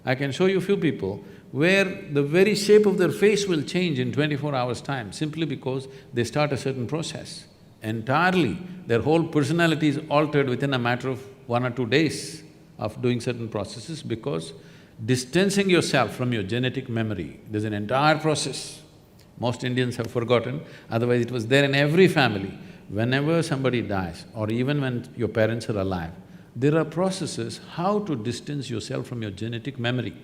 I can show you few people where the very shape of their face will change in 24 hours' time simply because they start a certain process. Entirely, their whole personality is altered within a matter of 1 or 2 days of doing certain processes because distancing yourself from your genetic memory, there's an entire process. Most Indians have forgotten, otherwise it was there in every family. Whenever somebody dies or even when your parents are alive, there are processes how to distance yourself from your genetic memory.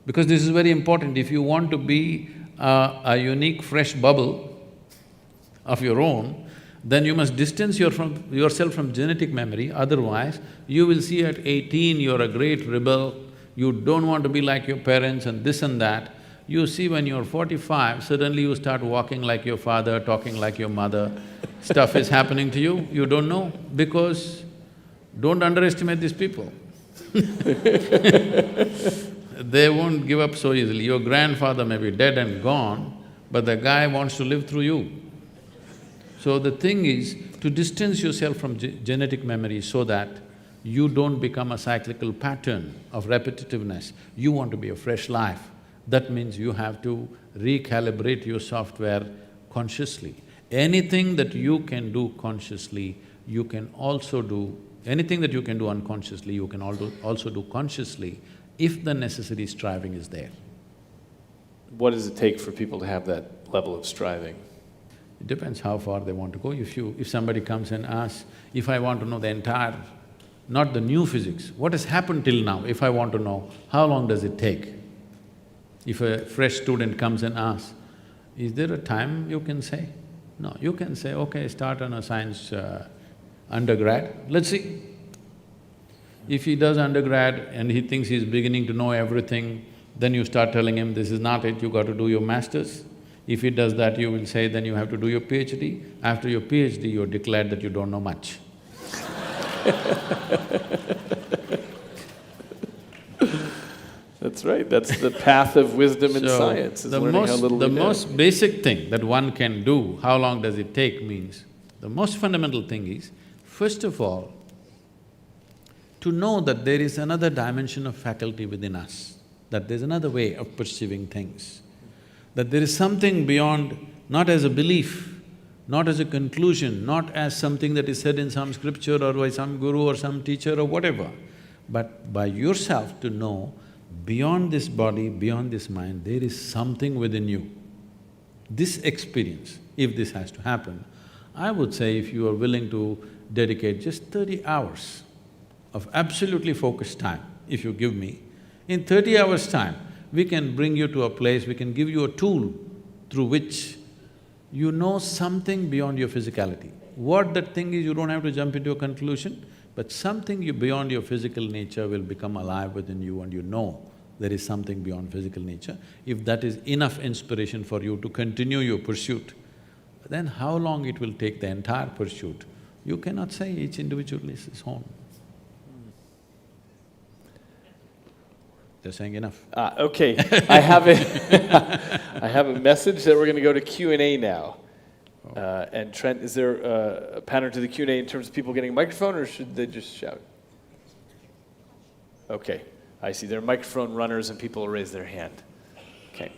Because this is very important, if you want to be a unique fresh bubble of your own, then you must distance yourself from genetic memory, otherwise you will see at 18 you're a great rebel, you don't want to be like your parents and this and that. You see when you're 45, suddenly you start walking like your father, talking like your mother, stuff is happening to you, you don't know, because don't underestimate these people. They won't give up so easily. Your grandfather may be dead and gone, but the guy wants to live through you. So the thing is to distance yourself from genetic memory so that you don't become a cyclical pattern of repetitiveness. You want to be a fresh life. That means you have to recalibrate your software consciously. Anything that you can do consciously, you can also do… anything that you can do unconsciously, you can also do consciously if the necessary striving is there. What does it take for people to have that level of striving? It depends how far they want to go. If somebody comes and asks, if I want to know the entire… not the new physics, what has happened till now, if I want to know, how long does it take? If a fresh student comes and asks, is there a time you can say? No, you can say, okay, start on a science undergrad, let's see. If he does undergrad and he thinks he's beginning to know everything, then you start telling him, this is not it, you got to do your masters. If he does that, you will say, then you have to do your PhD. After your PhD, you're declared that you don't know much. That's right, that's the path of wisdom and science, is learning how little we know. The most basic thing that one can do, how long does it take means, the most fundamental thing is, first of all, to know that there is another dimension of faculty within us, that there's another way of perceiving things, that there is something beyond, not as a belief, not as a conclusion, not as something that is said in some scripture or by some guru or some teacher or whatever, but by yourself to know, beyond this body, beyond this mind, there is something within you. This experience, if this has to happen, I would say if you are willing to dedicate just 30 hours of absolutely focused time, if you give me, in 30 hours' time, we can bring you to a place, we can give you a tool through which you know something beyond your physicality. What that thing is, you don't have to jump into a conclusion, but something beyond your physical nature will become alive within you and you know there is something beyond physical nature. If that is enough inspiration for you to continue your pursuit, then how long it will take the entire pursuit, you cannot say, each individual is his own. They're saying enough. Okay, I have a message that we're going to go to Q&A now. And Trent, is there a pattern to the Q&A in terms of people getting a microphone, or should they just shout? Okay, I see. There are microphone runners and people will raise their hand. Okay.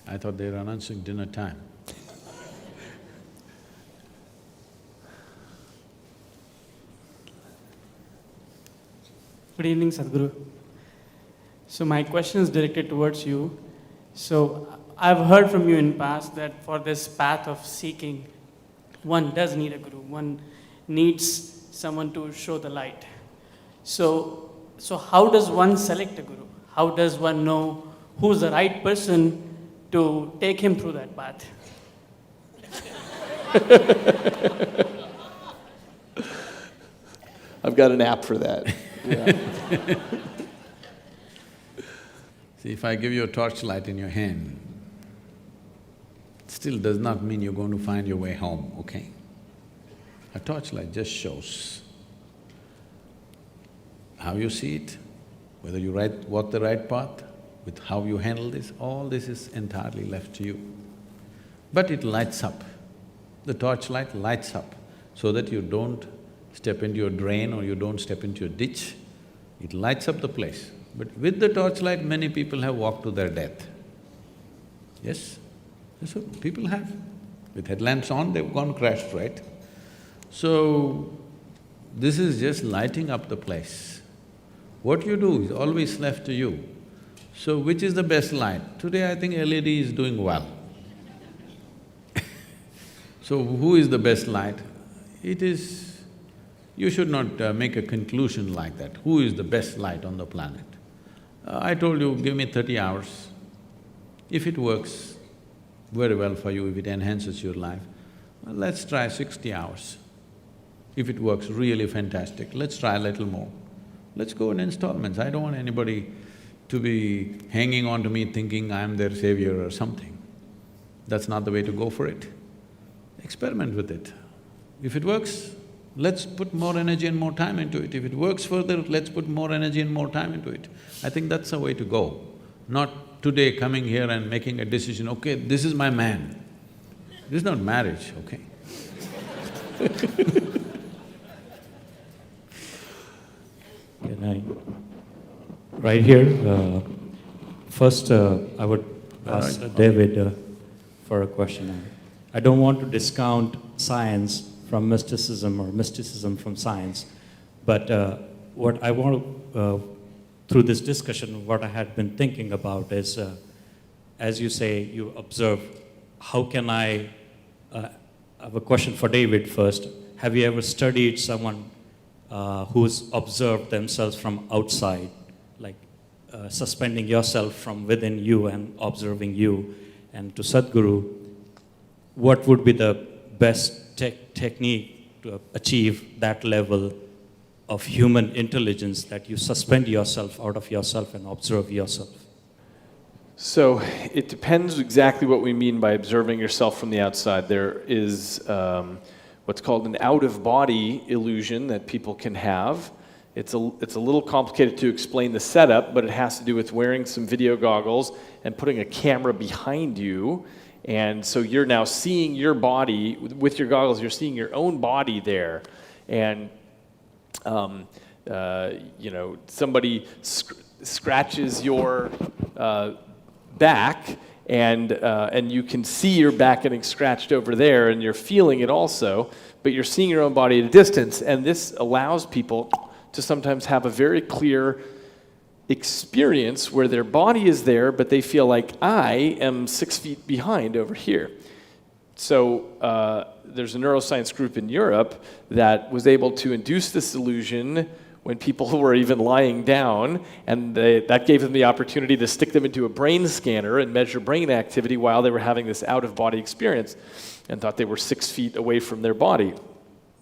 I thought they were announcing dinner time. Good evening, Sadhguru. So my question is directed towards you. So I've heard from you in past that for this path of seeking, one does need a guru. One needs someone to show the light. So how does one select a guru? How does one know who's the right person to take him through that path? I've got an app for that. Yeah. See, if I give you a torchlight in your hand, it still does not mean you're going to find your way home, okay? A torchlight just shows how you see it, whether you walk the right path, with how you handle this, all this is entirely left to you. But it lights up. The torchlight lights up so that you don't step into your drain or you don't step into your ditch. It lights up the place. But with the torchlight, many people have walked to their death. Yes? So people have. With headlamps on, they've gone crashed, right? So, this is just lighting up the place. What you do is always left to you. So, which is the best light? Today I think LED is doing well. So, who is the best light? It is… you should not make a conclusion like that, who is the best light on the planet. I told you, give me 30 hours. If it works very well for you, if it enhances your life, well, let's try 60 hours. If it works really fantastic, let's try a little more. Let's go in installments. I don't want anybody to be hanging on to me thinking I'm their savior or something. That's not the way to go for it. Experiment with it. If it works, let's put more energy and more time into it. If it works further, let's put more energy and more time into it. I think that's the way to go. Not today coming here and making a decision, okay, this is my man. This is not marriage, okay? Can I… right here, first I would ask David for a question. I don't want to discount science from mysticism or mysticism from science, but what I want to, through this discussion, what I had been thinking about is, as you say, you observe, how can I… I have a question for David first. Have you ever studied someone who's observed themselves from outside, like suspending yourself from within you and observing you? And to Sadhguru, what would be the best technique to achieve that level of human intelligence, that you suspend yourself out of yourself and observe yourself? So, it depends exactly what we mean by observing yourself from the outside. There is what's called an out-of-body illusion that people can have. It's a little complicated to explain the setup, but it has to do with wearing some video goggles and putting a camera behind you. And so you're now seeing your body, with your goggles, you're seeing your own body there. And, you know, somebody scratches your back, and you can see your back getting scratched over there, and you're feeling it also, but you're seeing your own body at a distance. And this allows people to sometimes have a very clear experience where their body is there, but they feel like, I am 6 feet behind over here. So there's a neuroscience group in Europe that was able to induce this illusion when people were even lying down, and that gave them the opportunity to stick them into a brain scanner and measure brain activity while they were having this out-of-body experience, and thought they were 6 feet away from their body.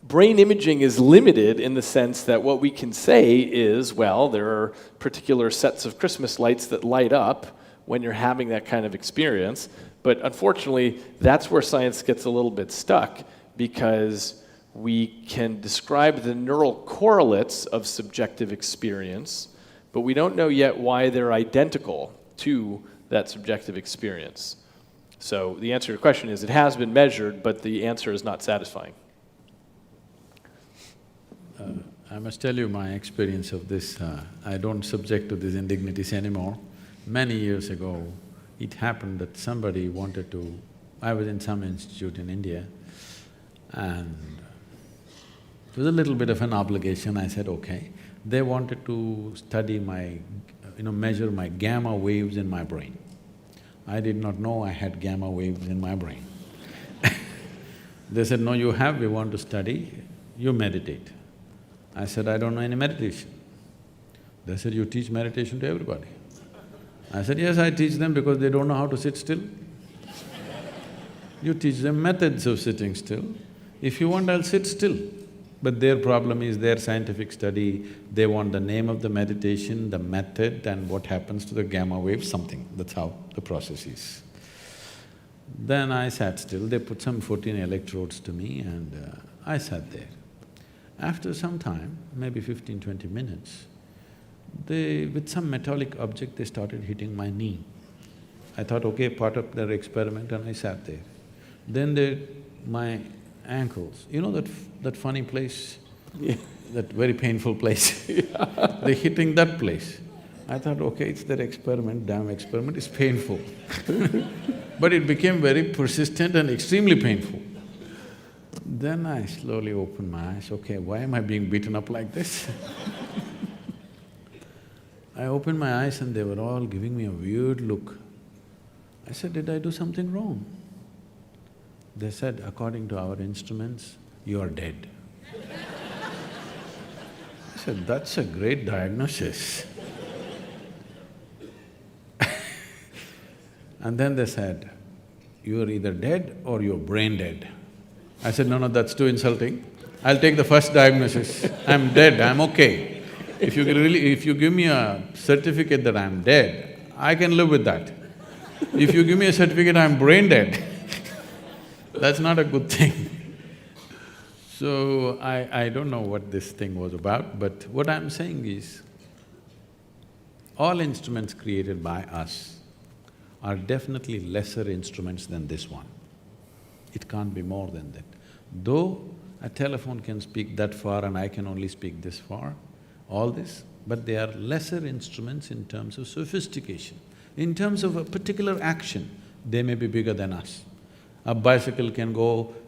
Brain imaging is limited in the sense that what we can say is, well, there are particular sets of Christmas lights that light up when you're having that kind of experience, but unfortunately, that's where science gets a little bit stuck, because we can describe the neural correlates of subjective experience, but we don't know yet why they're identical to that subjective experience. So the answer to your question is, it has been measured, but the answer is not satisfying. I must tell you my experience of this. I don't subject to these indignities anymore. Many years ago, it happened that somebody wanted to… I was in some institute in India, and it was a little bit of an obligation. I said, okay. They wanted to study my… measure my gamma waves in my brain. I did not know I had gamma waves in my brain. They said, no, you have, we want to study, you meditate. I said, I don't know any meditation. They said, you teach meditation to everybody. I said, yes, I teach them because they don't know how to sit still. You teach them methods of sitting still. If you want, I'll sit still. But their problem is their scientific study, they want the name of the meditation, the method and what happens to the gamma wave, something. That's how the process is. Then I sat still, they put some 14 electrodes to me and I sat there. After some time, maybe 15–20 minutes, with some metallic object, they started hitting my knee. I thought, okay, part of their experiment, and I sat there. Then my ankles, you know that funny place? Yeah. That very painful place? They're hitting that place. I thought, okay, it's their experiment, damn experiment, it's painful. But it became very persistent and extremely painful. Then I slowly opened my eyes, okay, why am I being beaten up like this? I opened my eyes and they were all giving me a weird look. I said, did I do something wrong? They said, according to our instruments, you are dead. I said, that's a great diagnosis. And then they said, you are either dead or you're brain dead. I said, no, that's too insulting. I'll take the first diagnosis. I'm dead, I'm okay. If you give me a certificate that I'm dead, I can live with that. If you give me a certificate I'm brain dead, that's not a good thing. So I don't know what this thing was about, but what I'm saying is, all instruments created by us are definitely lesser instruments than this one. It can't be more than that. Though a telephone can speak that far and I can only speak this far, all this, but they are lesser instruments in terms of sophistication. In terms of a particular action, they may be bigger than us. A bicycle can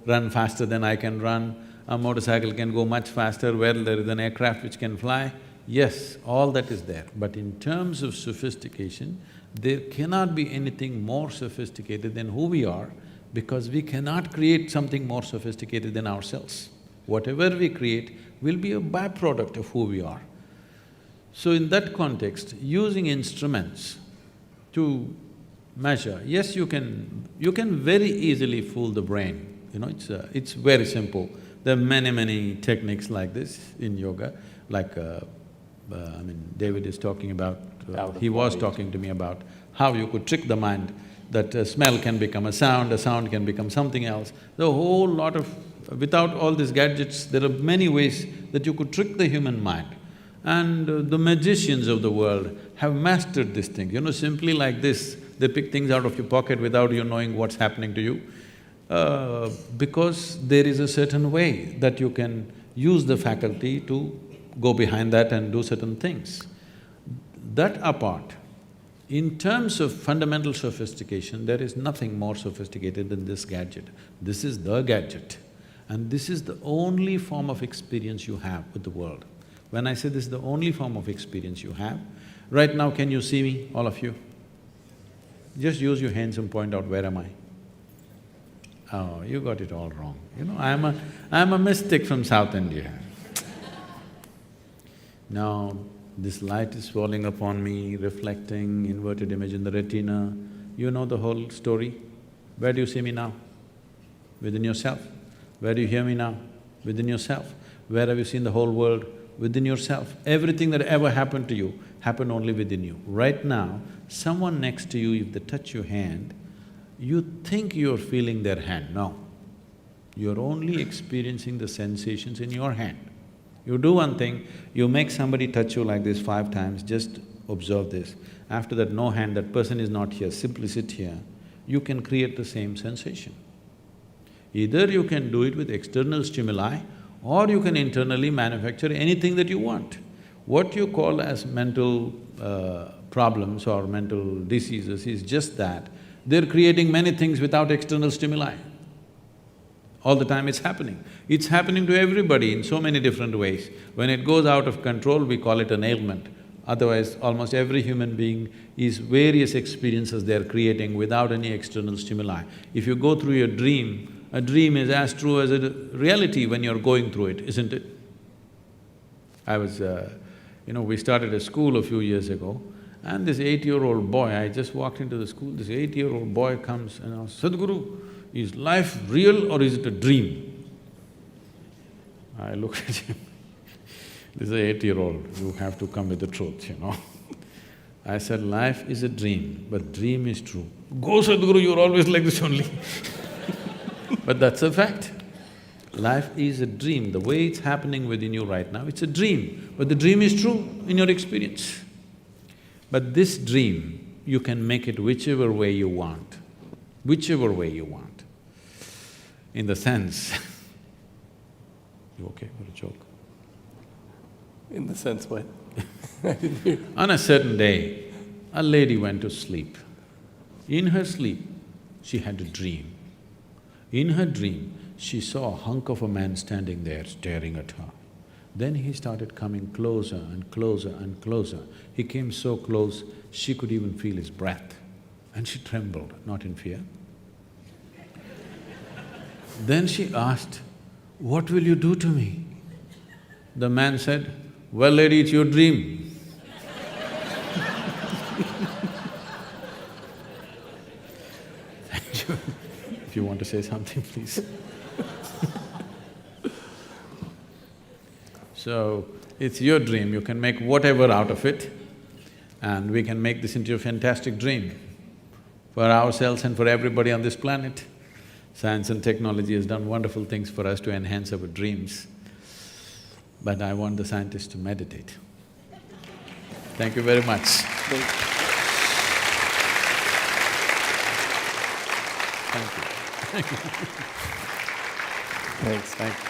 run faster than I can run, a motorcycle can go much faster, where there is an aircraft which can fly. Yes, all that is there, but in terms of sophistication, there cannot be anything more sophisticated than who we are, because we cannot create something more sophisticated than ourselves. Whatever we create will be a byproduct of who we are. So in that context, using instruments to measure, yes, you can very easily fool the brain, you know, it's very simple. There are many techniques like this in yoga, like David is talking about, he was talking to me about how you could trick the mind, that a smell can become a sound can become something else. The whole lot of… without all these gadgets, there are many ways that you could trick the human mind. And the magicians of the world have mastered this thing, you know, simply like this, they pick things out of your pocket without you knowing what's happening to you. Because there is a certain way that you can use the faculty to go behind that and do certain things. That apart, in terms of fundamental sophistication, there is nothing more sophisticated than this gadget. This is the gadget, and this is the only form of experience you have with the world. When I say this is the only form of experience you have, right now can you see me, all of you? Just use your hands and point out, where am I? Oh, you got it all wrong. You know, I'm a mystic from South India. Now, this light is falling upon me, reflecting, inverted image in the retina. You know the whole story. Where do you see me now? Within yourself. Where do you hear me now? Within yourself. Where have you seen the whole world? Within yourself. Everything that ever happened to you happened only within you. Right now, someone next to you, if they touch your hand, you think you're feeling their hand. No. You're only experiencing the sensations in your hand. You do one thing, you make somebody touch you like this 5 times, just observe this. After that, no hand, that person is not here, simply sit here. You can create the same sensation. Either you can do it with external stimuli, or you can internally manufacture anything that you want. What you call as mental problems or mental diseases is just that they're creating many things without external stimuli. All the time it's happening. It's happening to everybody in so many different ways. When it goes out of control, we call it an ailment. Otherwise, almost every human being is various experiences they are creating without any external stimuli. If you go through your dream, a dream is as true as a reality when you're going through it, isn't it? We started a school a few years ago, and this 8-year-old boy, I just walked into the school, this 8-year-old boy comes and asks, Sadhguru, is life real or is it a dream? I looked at him, this is an 8-year-old, you have to come with the truth, I said, life is a dream, but dream is true. Go Sadhguru, you're always like this only But that's a fact. Life is a dream, the way it's happening within you right now, it's a dream, but the dream is true in your experience. But this dream, you can make it whichever way you want, whichever way you want. In the sense you okay for a joke? In the sense what? On a certain day, a lady went to sleep. In her sleep, she had a dream. In her dream, she saw a hunk of a man standing there staring at her. Then he started coming closer and closer and closer. He came so close, she could even feel his breath. And she trembled, not in fear. Then she asked, "What will you do to me?" The man said, "Well, lady, it's your dream." Thank you. If you want to say something, please. So, it's your dream, you can make whatever out of it, and we can make this into a fantastic dream for ourselves and for everybody on this planet. Science and technology has done wonderful things for us to enhance our dreams, but I want the scientists to meditate. Thank you very much. Thank you. Thanks. Thank you.